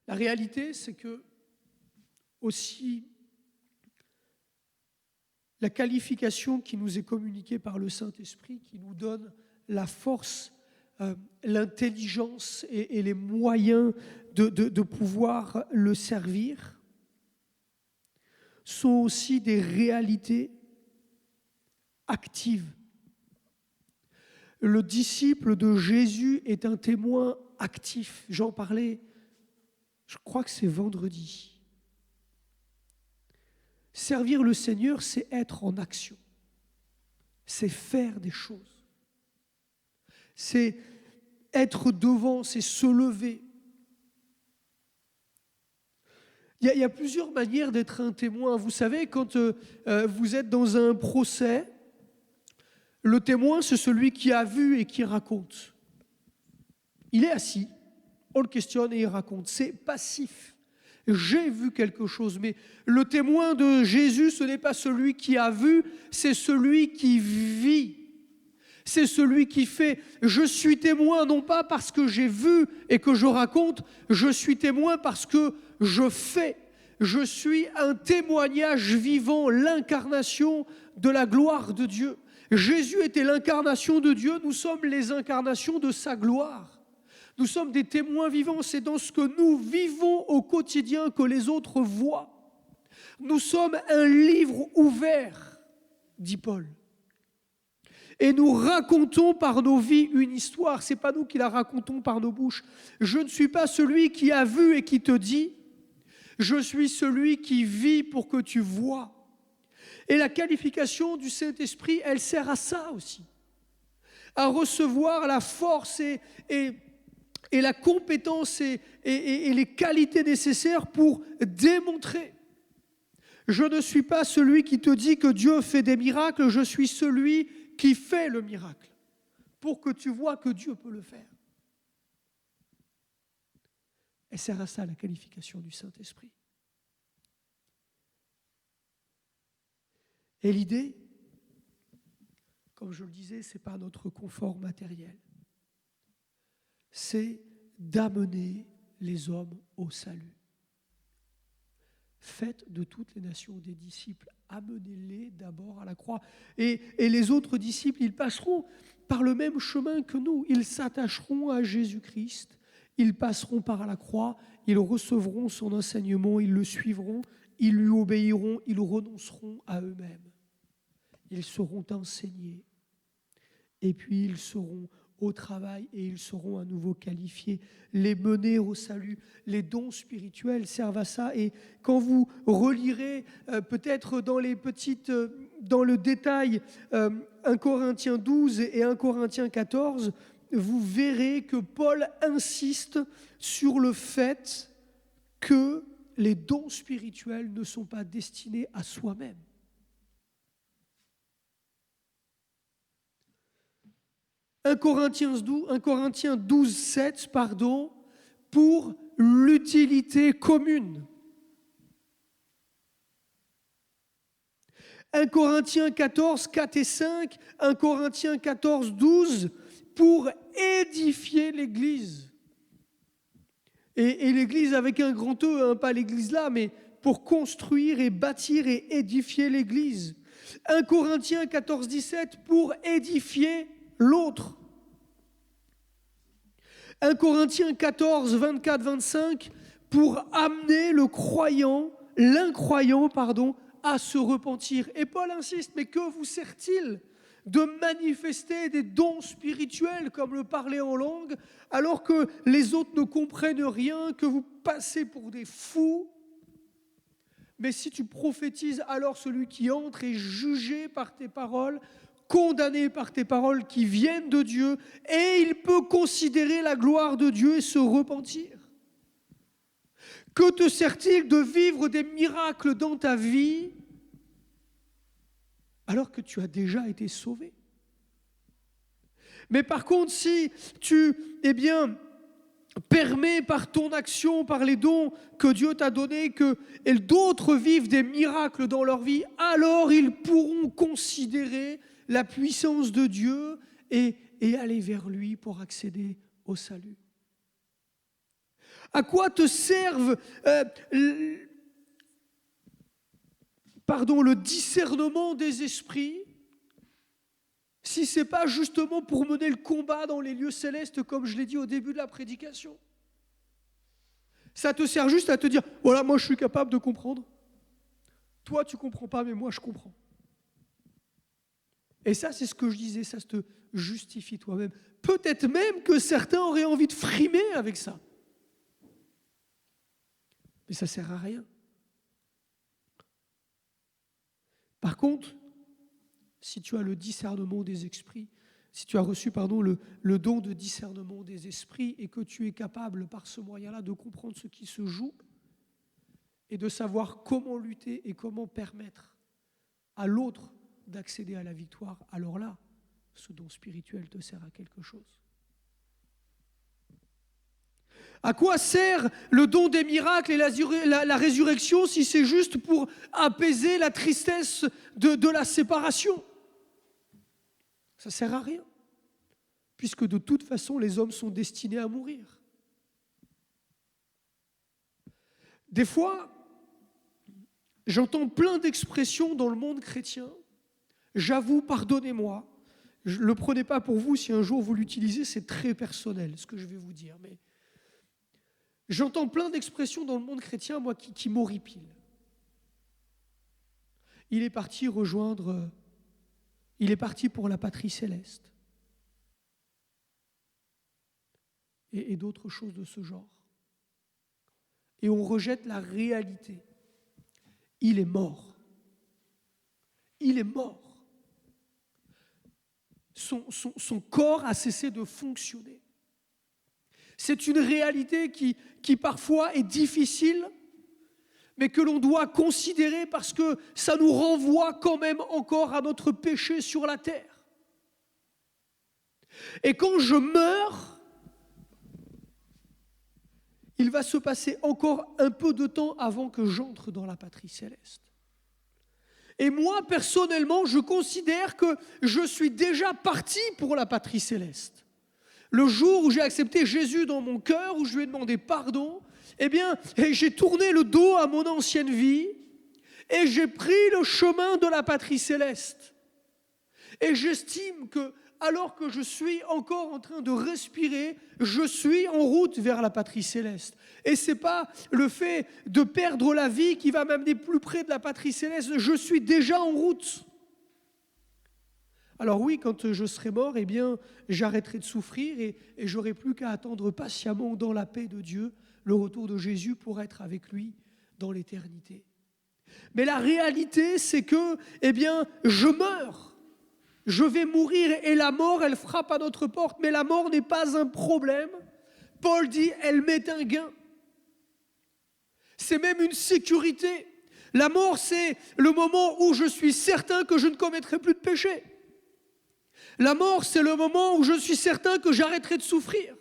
La réalité, c'est que aussi la qualification qui nous est communiquée par le Saint-Esprit, qui nous donne la force, l'intelligence et les moyens de pouvoir le servir, sont aussi des réalités actives. Le disciple de Jésus est un témoin actif. J'en parlais, je crois que c'est vendredi. Servir le Seigneur, c'est être en action. C'est faire des choses. C'est être devant, c'est se lever. Il y a plusieurs manières d'être un témoin. Vous savez, quand vous êtes dans un procès, le témoin, c'est celui qui a vu et qui raconte. Il est assis, on le questionne et il raconte. C'est passif. J'ai vu quelque chose, mais le témoin de Jésus, ce n'est pas celui qui a vu, c'est celui qui vit. C'est celui qui fait. Je suis témoin non pas parce que j'ai vu et que je raconte, je suis témoin parce que je fais. Je suis un témoignage vivant, l'incarnation de la gloire de Dieu. Jésus était l'incarnation de Dieu, nous sommes les incarnations de sa gloire. Nous sommes des témoins vivants, c'est dans ce que nous vivons au quotidien que les autres voient. Nous sommes un livre ouvert, dit Paul. Et nous racontons par nos vies une histoire, ce n'est pas nous qui la racontons par nos bouches. Je ne suis pas celui qui a vu et qui te dit, je suis celui qui vit pour que tu vois. Et la qualification du Saint-Esprit, elle sert à ça aussi, à recevoir la force et la compétence et les qualités nécessaires pour démontrer. Je ne suis pas celui qui te dit que Dieu fait des miracles, je suis celui qui fait le miracle, pour que tu vois que Dieu peut le faire. Et sert à ça la qualification du Saint-Esprit. Et l'idée, comme je le disais, ce n'est pas notre confort matériel. C'est d'amener les hommes au salut. Faites de toutes les nations des disciples, amenez-les d'abord à la croix. Et les autres disciples, ils passeront par le même chemin que nous. Ils s'attacheront à Jésus-Christ, ils passeront par la croix, ils recevront son enseignement, ils le suivront, ils lui obéiront, ils renonceront à eux-mêmes. Ils seront enseignés. Et puis ils seront au travail et ils seront à nouveau qualifiés, les mener au salut. Les dons spirituels servent à ça. Et quand vous relirez peut-être dans le détail 1 Corinthiens 12 et 1 Corinthiens 14, vous verrez que Paul insiste sur le fait que les dons spirituels ne sont pas destinés à soi-même. 1 Corinthiens 12, 7, pour l'utilité commune. 1 Corinthiens 14, 4 et 5, 1 Corinthiens 14, 12, pour édifier l'Église. Et l'Église avec un grand E, pas l'Église là, mais pour construire et bâtir et édifier l'Église. 1 Corinthiens 14, 17, pour édifier l'autre. 1 Corinthiens 14, 24, 25, pour amener l'incroyant, à se repentir. Et Paul insiste, mais que vous sert-il de manifester des dons spirituels comme le parler en langue, alors que les autres ne comprennent rien, que vous passez pour des fous? Mais si tu prophétises, alors celui qui entre est jugé par tes paroles, condamné par tes paroles qui viennent de Dieu, et il peut considérer la gloire de Dieu et se repentir. Que te sert-il de vivre des miracles dans ta vie alors que tu as déjà été sauvé? Mais par contre, si tu permets par ton action, par les dons que Dieu t'a donnés, que d'autres vivent des miracles dans leur vie, alors ils pourront considérer la puissance de Dieu et aller vers lui pour accéder au salut. À quoi te servent le discernement des esprits si ce n'est pas justement pour mener le combat dans les lieux célestes comme je l'ai dit au début de la prédication? Ça te sert juste à te dire, voilà, moi je suis capable de comprendre. Toi tu ne comprends pas, mais moi je comprends. Et ça, c'est ce que je disais, ça te justifie toi-même. Peut-être même que certains auraient envie de frimer avec ça. Mais ça ne sert à rien. Par contre, si tu as le discernement des esprits, si tu as reçu le don de discernement des esprits et que tu es capable par ce moyen-là de comprendre ce qui se joue, et de savoir comment lutter et comment permettre à l'autre d'accéder à la victoire, alors là, ce don spirituel te sert à quelque chose. À quoi sert le don des miracles et la résurrection si c'est juste pour apaiser la tristesse de la séparation? Ça ne sert à rien, puisque de toute façon, les hommes sont destinés à mourir. Des fois, j'entends plein d'expressions dans le monde chrétien. J'avoue, pardonnez-moi, ne le prenez pas pour vous si un jour vous l'utilisez, c'est très personnel ce que je vais vous dire, mais j'entends plein d'expressions dans le monde chrétien, moi, qui m'horripilent. Il est parti pour la patrie céleste. Et d'autres choses de ce genre. Et on rejette la réalité. Il est mort. Il est mort. Son corps a cessé de fonctionner. C'est une réalité qui parfois est difficile, mais que l'on doit considérer parce que ça nous renvoie quand même encore à notre péché sur la terre. Et quand je meurs, il va se passer encore un peu de temps avant que j'entre dans la patrie céleste. Et moi, personnellement, je considère que je suis déjà parti pour la patrie céleste. Le jour où j'ai accepté Jésus dans mon cœur, où je lui ai demandé pardon, eh bien, j'ai tourné le dos à mon ancienne vie et j'ai pris le chemin de la patrie céleste. Et j'estime que, alors que je suis encore en train de respirer, je suis en route vers la patrie céleste. Et ce n'est pas le fait de perdre la vie qui va m'amener plus près de la patrie céleste. Je suis déjà en route. Alors oui, quand je serai mort, eh bien, j'arrêterai de souffrir et j'aurai plus qu'à attendre patiemment dans la paix de Dieu le retour de Jésus pour être avec lui dans l'éternité. Mais la réalité, c'est que, eh bien, je meurs. Je vais mourir et la mort, elle frappe à notre porte. Mais la mort n'est pas un problème. Paul dit, elle m'est un gain. C'est même une sécurité. La mort, c'est le moment où je suis certain que je ne commettrai plus de péché. La mort, c'est le moment où je suis certain que j'arrêterai de souffrir.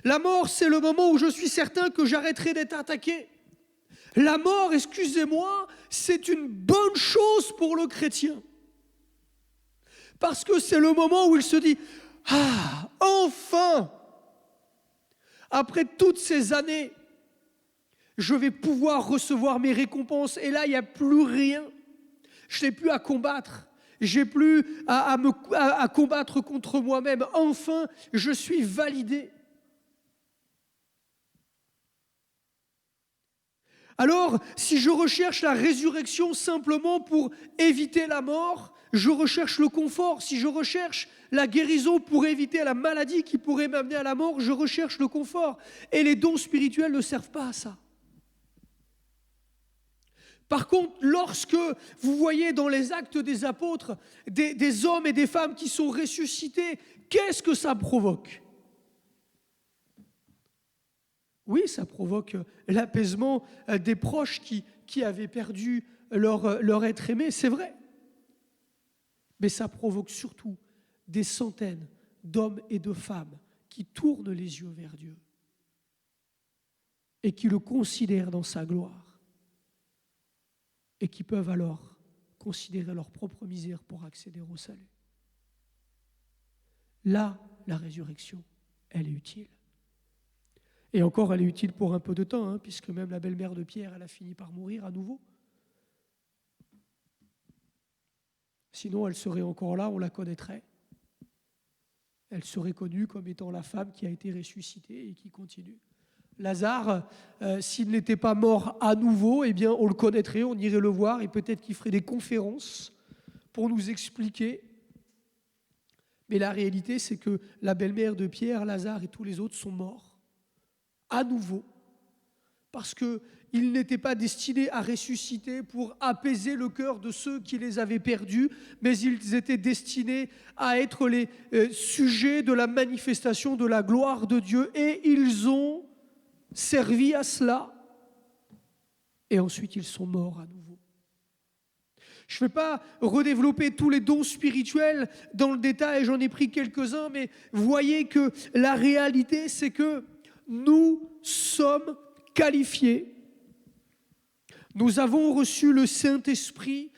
La mort, c'est le moment où je suis certain que j'arrêterai d'être attaqué. La mort, excusez-moi, c'est une bonne chose pour le chrétien. Parce que c'est le moment où il se dit « Ah, enfin ! Après toutes ces années, je vais pouvoir recevoir mes récompenses. Et là, il n'y a plus rien. Je n'ai plus à combattre. Je n'ai plus à combattre contre moi-même. Enfin, je suis validé. » Alors, si je recherche la résurrection simplement pour éviter la mort, je recherche le confort. Si je recherche la guérison pour éviter la maladie qui pourrait m'amener à la mort, je recherche le confort. Et les dons spirituels ne servent pas à ça. Par contre, lorsque vous voyez dans les actes des apôtres des hommes et des femmes qui sont ressuscités, qu'est-ce que ça provoque ? Oui, ça provoque l'apaisement des proches qui avaient perdu leur être aimé, c'est vrai. Mais ça provoque surtout des centaines d'hommes et de femmes qui tournent les yeux vers Dieu et qui le considèrent dans sa gloire et qui peuvent alors considérer leur propre misère pour accéder au salut. Là, la résurrection, elle est utile. Et encore, elle est utile pour un peu de temps, puisque même la belle-mère de Pierre, elle a fini par mourir à nouveau. Sinon, elle serait encore là, on la connaîtrait. Elle serait connue comme étant la femme qui a été ressuscitée et qui continue. Lazare, s'il n'était pas mort à nouveau, eh bien, on le connaîtrait, on irait le voir, et peut-être qu'il ferait des conférences pour nous expliquer. Mais la réalité, c'est que la belle-mère de Pierre, Lazare et tous les autres sont morts à nouveau, parce qu'ils n'étaient pas destinés à ressusciter pour apaiser le cœur de ceux qui les avaient perdus, mais ils étaient destinés à être les sujets de la manifestation de la gloire de Dieu, et ils ont servi à cela. et ensuite ils sont morts à nouveau. Je ne vais pas redévelopper tous les dons spirituels dans le détail, j'en ai pris quelques-uns, mais voyez que la réalité, c'est que nous sommes qualifiés. Nous avons reçu le Saint-Esprit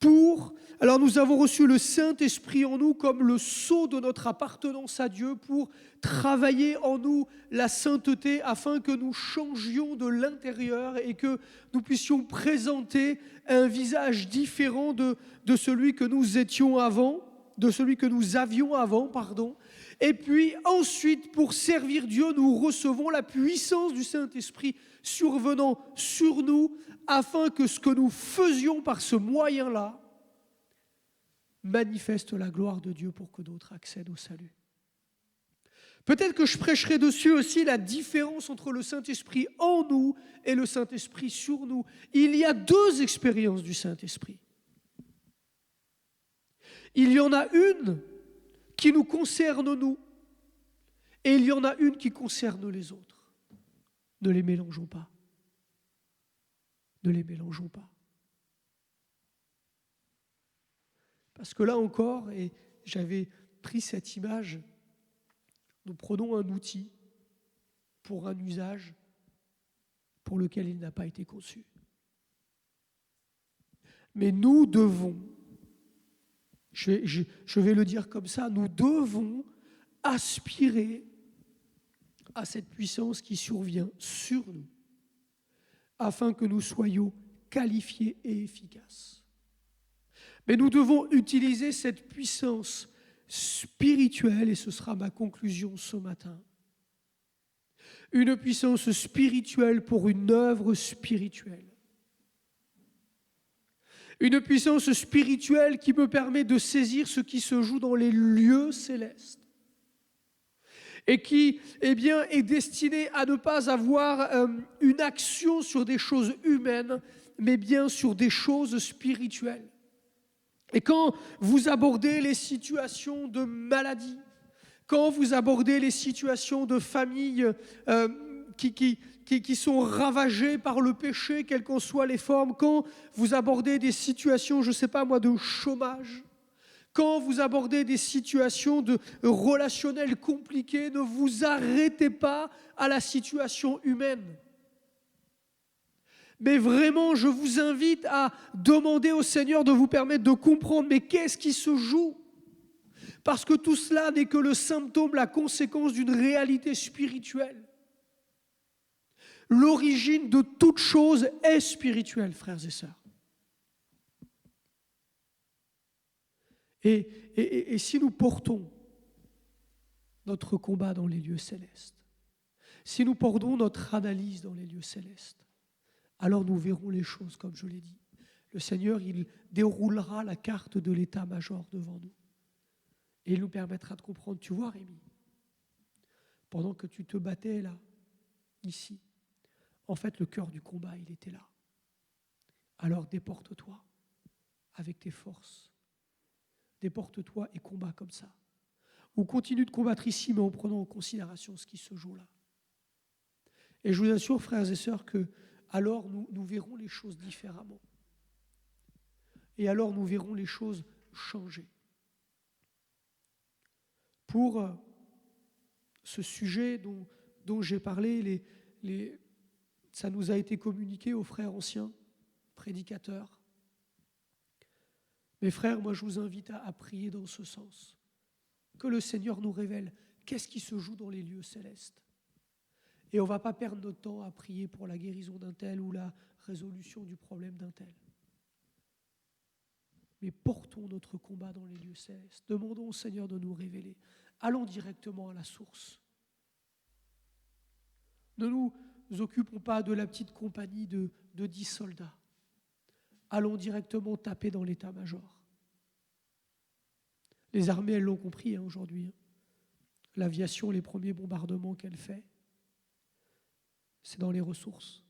nous avons reçu le Saint-Esprit en nous comme le sceau de notre appartenance à Dieu pour travailler en nous la sainteté afin que nous changions de l'intérieur et que nous puissions présenter un visage différent de celui que nous étions avant, de celui que nous avions avant, pardon. Et puis ensuite, pour servir Dieu, nous recevons la puissance du Saint-Esprit survenant sur nous afin que ce que nous faisions par ce moyen-là manifeste la gloire de Dieu pour que d'autres accèdent au salut. Peut-être que je prêcherai dessus aussi la différence entre le Saint-Esprit en nous et le Saint-Esprit sur nous. Il y a deux expériences du Saint-Esprit. Il y en a une qui nous concerne nous et il y en a une qui concerne les autres. Ne les mélangeons pas. Ne les mélangeons pas. Parce que là encore, et j'avais pris cette image, nous prenons un outil pour un usage pour lequel il n'a pas été conçu. Mais nous devons, je vais le dire comme ça, nous devons aspirer à cette puissance qui survient sur nous, afin que nous soyons qualifiés et efficaces. Mais nous devons utiliser cette puissance spirituelle, et ce sera ma conclusion ce matin. Une puissance spirituelle pour une œuvre spirituelle. Une puissance spirituelle qui me permet de saisir ce qui se joue dans les lieux célestes. Et qui est destinée à ne pas avoir une action sur des choses humaines, mais bien sur des choses spirituelles. Et quand vous abordez les situations de maladie, quand vous abordez les situations de famille qui sont ravagées par le péché, quelles qu'en soient les formes, quand vous abordez des situations, je ne sais pas moi, de chômage, quand vous abordez des situations relationnelles compliquées, ne vous arrêtez pas à la situation humaine. Mais vraiment, je vous invite à demander au Seigneur de vous permettre de comprendre, mais qu'est-ce qui se joue ? Parce que tout cela n'est que le symptôme, la conséquence d'une réalité spirituelle. L'origine de toute chose est spirituelle, frères et sœurs. Et si nous portons notre combat dans les lieux célestes, si nous portons notre analyse dans les lieux célestes, alors nous verrons les choses comme je l'ai dit. Le Seigneur, il déroulera la carte de l'état-major devant nous. Et il nous permettra de comprendre, tu vois Rémi, pendant que tu te battais là, ici, en fait le cœur du combat, il était là. Alors déporte-toi avec tes forces. Déporte-toi et combat comme ça. Ou continue de combattre ici, mais en prenant en considération ce qui se joue là. Et je vous assure, frères et sœurs, que alors nous verrons les choses différemment. Et alors nous verrons les choses changer. Pour ce sujet dont j'ai parlé, ça nous a été communiqué aux frères anciens, prédicateurs. Mes frères, moi je vous invite à prier dans ce sens. Que le Seigneur nous révèle qu'est-ce qui se joue dans les lieux célestes. Et on ne va pas perdre notre temps à prier pour la guérison d'un tel ou la résolution du problème d'un tel. Mais portons notre combat dans les lieux célestes. Demandons au Seigneur de nous révéler. Allons directement à la source. Ne nous occupons pas de la petite compagnie de 10 soldats. Allons directement taper dans l'état-major. Les armées, elles l'ont compris aujourd'hui. L'aviation, les premiers bombardements qu'elle fait, c'est dans les ressources.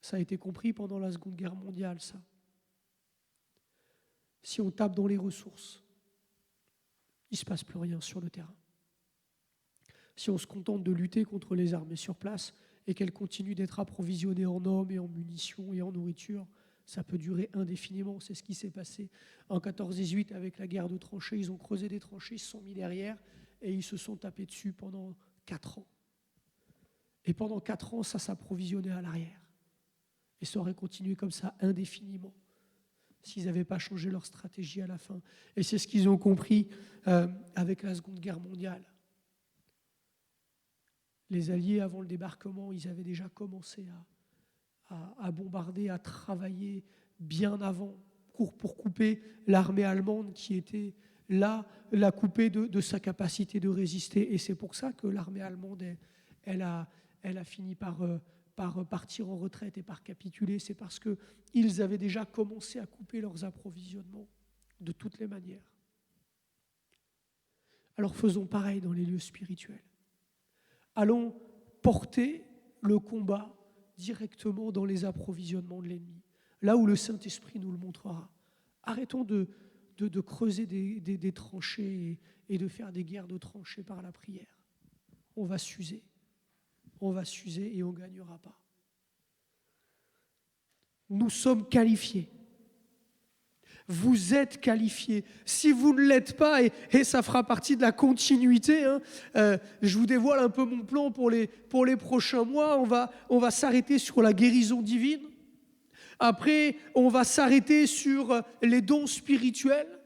Ça a été compris pendant la Seconde Guerre mondiale, ça. Si on tape dans les ressources, il ne se passe plus rien sur le terrain. Si on se contente de lutter contre les armées sur place, et qu'elle continue d'être approvisionnée en hommes et en munitions et en nourriture, ça peut durer indéfiniment. C'est ce qui s'est passé en 14-18 avec la guerre de tranchées. Ils ont creusé des tranchées, ils se sont mis derrière et ils se sont tapés dessus pendant 4 ans. Et pendant 4 ans, ça s'approvisionnait à l'arrière. Et ça aurait continué comme ça indéfiniment s'ils n'avaient pas changé leur stratégie à la fin. Et c'est ce qu'ils ont compris avec la Seconde Guerre mondiale. Les Alliés, avant le débarquement, ils avaient déjà commencé à bombarder, à travailler bien avant pour couper l'armée allemande qui était là, la couper de sa capacité de résister. Et c'est pour ça que l'armée allemande, elle a fini par partir en retraite et par capituler. C'est parce qu'ils avaient déjà commencé à couper leurs approvisionnements de toutes les manières. Alors faisons pareil dans les lieux spirituels. Allons porter le combat directement dans les approvisionnements de l'ennemi, là où le Saint-Esprit nous le montrera. Arrêtons de creuser des tranchées et de faire des guerres de tranchées par la prière. On va s'user et on ne gagnera pas. Nous sommes qualifiés. Vous êtes qualifiés. Si vous ne l'êtes pas, et ça fera partie de la continuité, je vous dévoile un peu mon plan pour les prochains mois. On va s'arrêter sur la guérison divine. Après, on va s'arrêter sur les dons spirituels.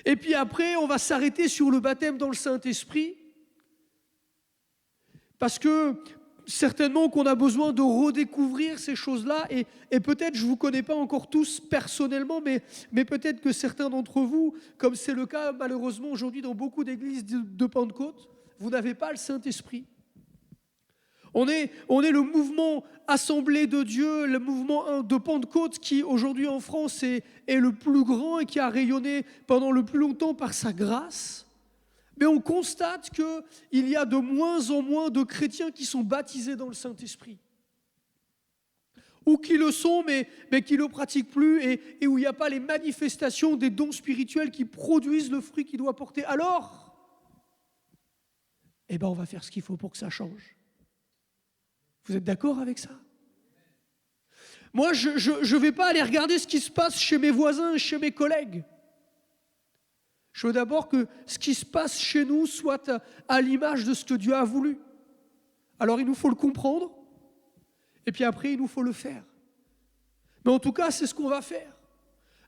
Et puis après, on va s'arrêter sur le baptême dans le Saint-Esprit. Parce que certainement qu'on a besoin de redécouvrir ces choses-là. Et peut-être, je ne vous connais pas encore tous personnellement, mais peut-être que certains d'entre vous, comme c'est le cas malheureusement aujourd'hui dans beaucoup d'églises de Pentecôte, vous n'avez pas le Saint-Esprit. On est le mouvement Assemblée de Dieu, le mouvement de Pentecôte qui aujourd'hui en France est le plus grand et qui a rayonné pendant le plus longtemps par sa grâce. Mais on constate qu'il y a de moins en moins de chrétiens qui sont baptisés dans le Saint-Esprit. Ou qui le sont, mais qui ne le pratiquent plus, et où il n'y a pas les manifestations des dons spirituels qui produisent le fruit qu'il doit porter. Alors, on va faire ce qu'il faut pour que ça change. Vous êtes d'accord avec ça? Moi, je ne vais pas aller regarder ce qui se passe chez mes voisins, chez mes collègues. Je veux d'abord que ce qui se passe chez nous soit à l'image de ce que Dieu a voulu. Alors il nous faut le comprendre, et puis après il nous faut le faire. Mais en tout cas, c'est ce qu'on va faire.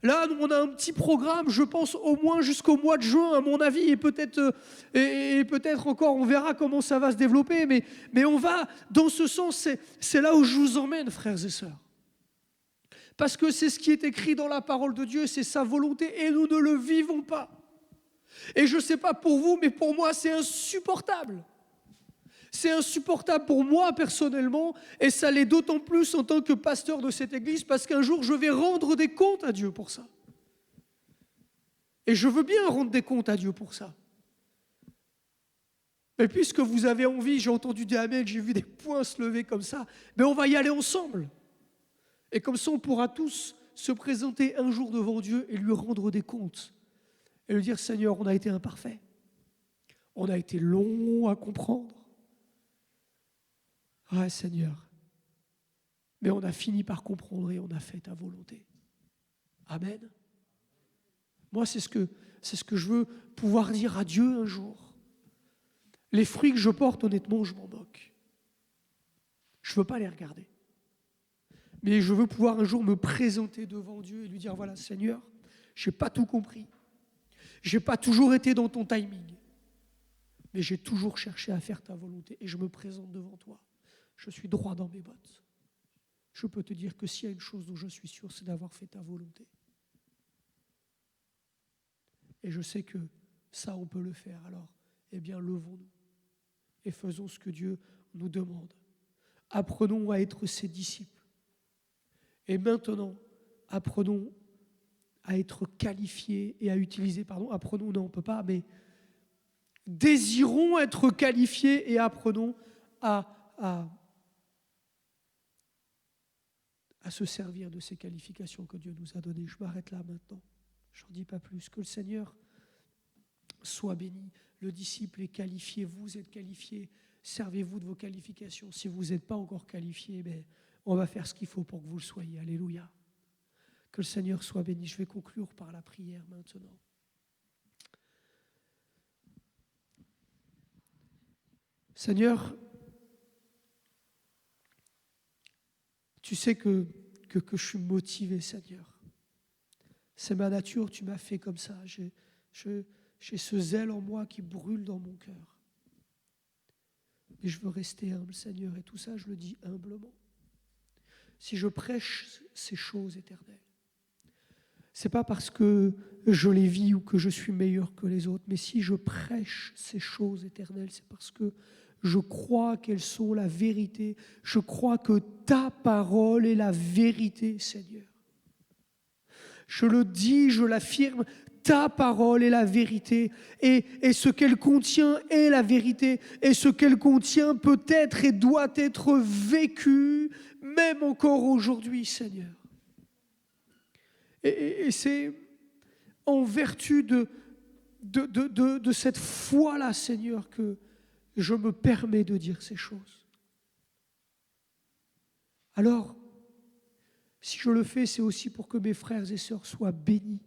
Là, on a un petit programme, je pense au moins jusqu'au mois de juin, à mon avis, et peut-être encore, on verra comment ça va se développer, mais on va dans ce sens, c'est là où je vous emmène, frères et sœurs. Parce que c'est ce qui est écrit dans la parole de Dieu, c'est sa volonté, et nous ne le vivons pas. Et je ne sais pas pour vous, mais pour moi, c'est insupportable. C'est insupportable pour moi personnellement, et ça l'est d'autant plus en tant que pasteur de cette église, parce qu'un jour, je vais rendre des comptes à Dieu pour ça. Et je veux bien rendre des comptes à Dieu pour ça. Mais puisque vous avez envie, j'ai entendu des amen, j'ai vu des poings se lever comme ça, mais on va y aller ensemble. Et comme ça, on pourra tous se présenter un jour devant Dieu et lui rendre des comptes. Et lui dire, Seigneur, on a été imparfait. On a été long à comprendre. Ah, Seigneur. Mais on a fini par comprendre et on a fait ta volonté. Amen. Moi, c'est ce que je veux pouvoir dire à Dieu un jour. Les fruits que je porte, honnêtement, je m'en moque. Je ne veux pas les regarder. Mais je veux pouvoir un jour me présenter devant Dieu et lui dire, voilà, Seigneur, je n'ai pas tout compris. Je n'ai pas toujours été dans ton timing. Mais j'ai toujours cherché à faire ta volonté et je me présente devant toi. Je suis droit dans mes bottes. Je peux te dire que s'il y a une chose dont je suis sûr, c'est d'avoir fait ta volonté. Et je sais que ça, on peut le faire. Alors, levons-nous et faisons ce que Dieu nous demande. Apprenons à être ses disciples. Et maintenant, apprenons à être qualifiés et à utiliser, apprenons, non, on ne peut pas, mais désirons être qualifiés et apprenons à se servir de ces qualifications que Dieu nous a données. Je m'arrête là maintenant. Je n'en dis pas plus. Que le Seigneur soit béni. Le disciple est qualifié, vous êtes qualifiés. servez-vous de vos qualifications. Si vous n'êtes pas encore qualifié, on va faire ce qu'il faut pour que vous le soyez. Alléluia. Que le Seigneur soit béni. Je vais conclure par la prière maintenant. Seigneur, tu sais que je suis motivé, Seigneur. C'est ma nature, tu m'as fait comme ça. J'ai ce zèle en moi qui brûle dans mon cœur. Mais je veux rester humble, Seigneur, et tout ça, je le dis humblement. Si je prêche ces choses éternelles, c'est pas parce que je les vis ou que je suis meilleur que les autres, mais si je prêche ces choses éternelles, c'est parce que je crois qu'elles sont la vérité. Je crois que ta parole est la vérité, Seigneur. Je le dis, je l'affirme, ta parole est la vérité. Et ce qu'elle contient est la vérité. Et ce qu'elle contient peut être et doit être vécu, même encore aujourd'hui, Seigneur. Et c'est en vertu de cette foi-là, Seigneur, que je me permets de dire ces choses. Alors, si je le fais, c'est aussi pour que mes frères et sœurs soient bénis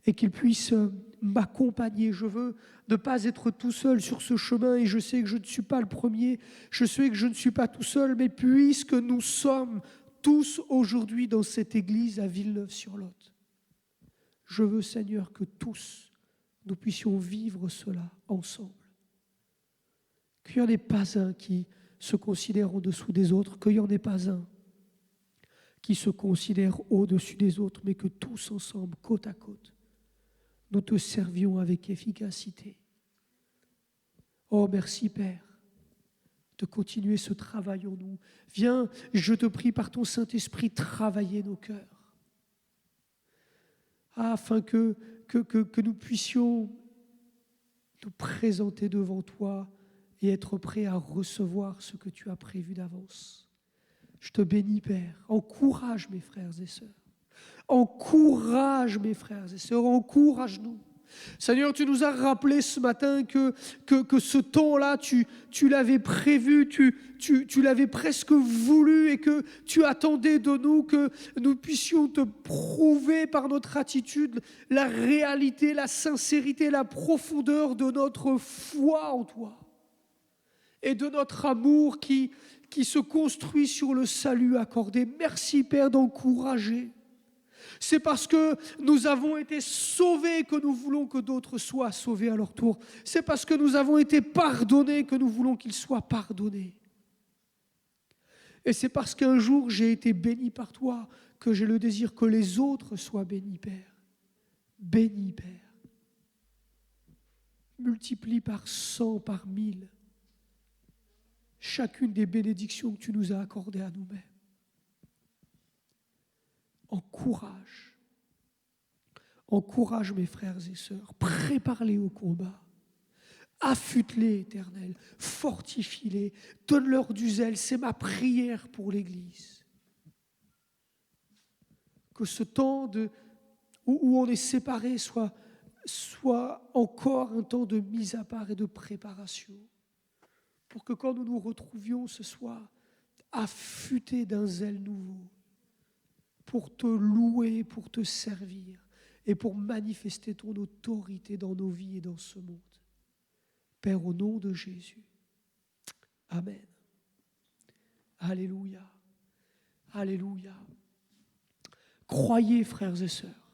et qu'ils puissent m'accompagner. Je veux ne pas être tout seul sur ce chemin et je sais que je ne suis pas le premier, je sais que je ne suis pas tout seul, mais puisque nous sommes tous aujourd'hui dans cette église à Villeneuve-sur-Lot, je veux, Seigneur, que tous nous puissions vivre cela ensemble. Qu'il n'y en ait pas un qui se considère au-dessous des autres, qu'il n'y en ait pas un qui se considère au-dessus des autres, mais que tous ensemble, côte à côte, nous te servions avec efficacité. Oh, merci Père, de continuer ce travail en nous. Viens, je te prie par ton Saint-Esprit, travailler nos cœurs, afin que nous puissions nous présenter devant toi et être prêts à recevoir ce que tu as prévu d'avance. Je te bénis, Père. Encourage mes frères et sœurs. Encourage mes frères et sœurs. Encourage-nous. Seigneur, tu nous as rappelé ce matin que ce temps-là, tu l'avais prévu, tu l'avais presque voulu et que tu attendais de nous que nous puissions te prouver par notre attitude la réalité, la sincérité, la profondeur de notre foi en toi et de notre amour qui se construit sur le salut accordé. Merci, Père, d'encourager. C'est parce que nous avons été sauvés que nous voulons que d'autres soient sauvés à leur tour. C'est parce que nous avons été pardonnés que nous voulons qu'ils soient pardonnés. Et c'est parce qu'un jour j'ai été béni par toi que j'ai le désir que les autres soient bénis, Père. Bénis, Père. Multiplie par 100, par 1000 chacune des bénédictions que tu nous as accordées à nous-mêmes. Encourage mes frères et sœurs, prépare-les au combat, affûte-les, Éternel, fortifie-les, donne-leur du zèle, c'est ma prière pour l'Église. Que ce temps où on est séparés soit encore un temps de mise à part et de préparation, pour que quand nous nous retrouvions, ce soit affûté d'un zèle nouveau, pour te louer, pour te servir et pour manifester ton autorité dans nos vies et dans ce monde. Père, au nom de Jésus. Amen. Alléluia. Alléluia. Croyez, frères et sœurs.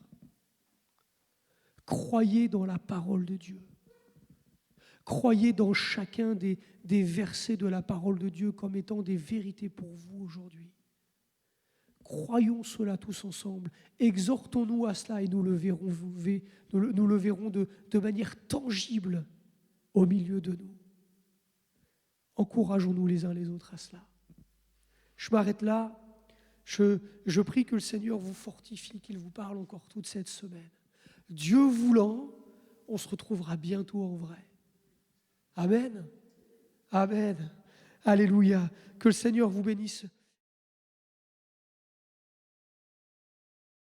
Croyez dans la parole de Dieu. Croyez dans chacun des versets de la parole de Dieu comme étant des vérités pour vous aujourd'hui. Croyons cela tous ensemble. Exhortons-nous à cela et nous le verrons de manière tangible au milieu de nous. Encourageons-nous les uns les autres à cela. Je m'arrête là. Je prie que le Seigneur vous fortifie, qu'il vous parle encore toute cette semaine. Dieu voulant, on se retrouvera bientôt en vrai. Amen. Amen. Alléluia. Que le Seigneur vous bénisse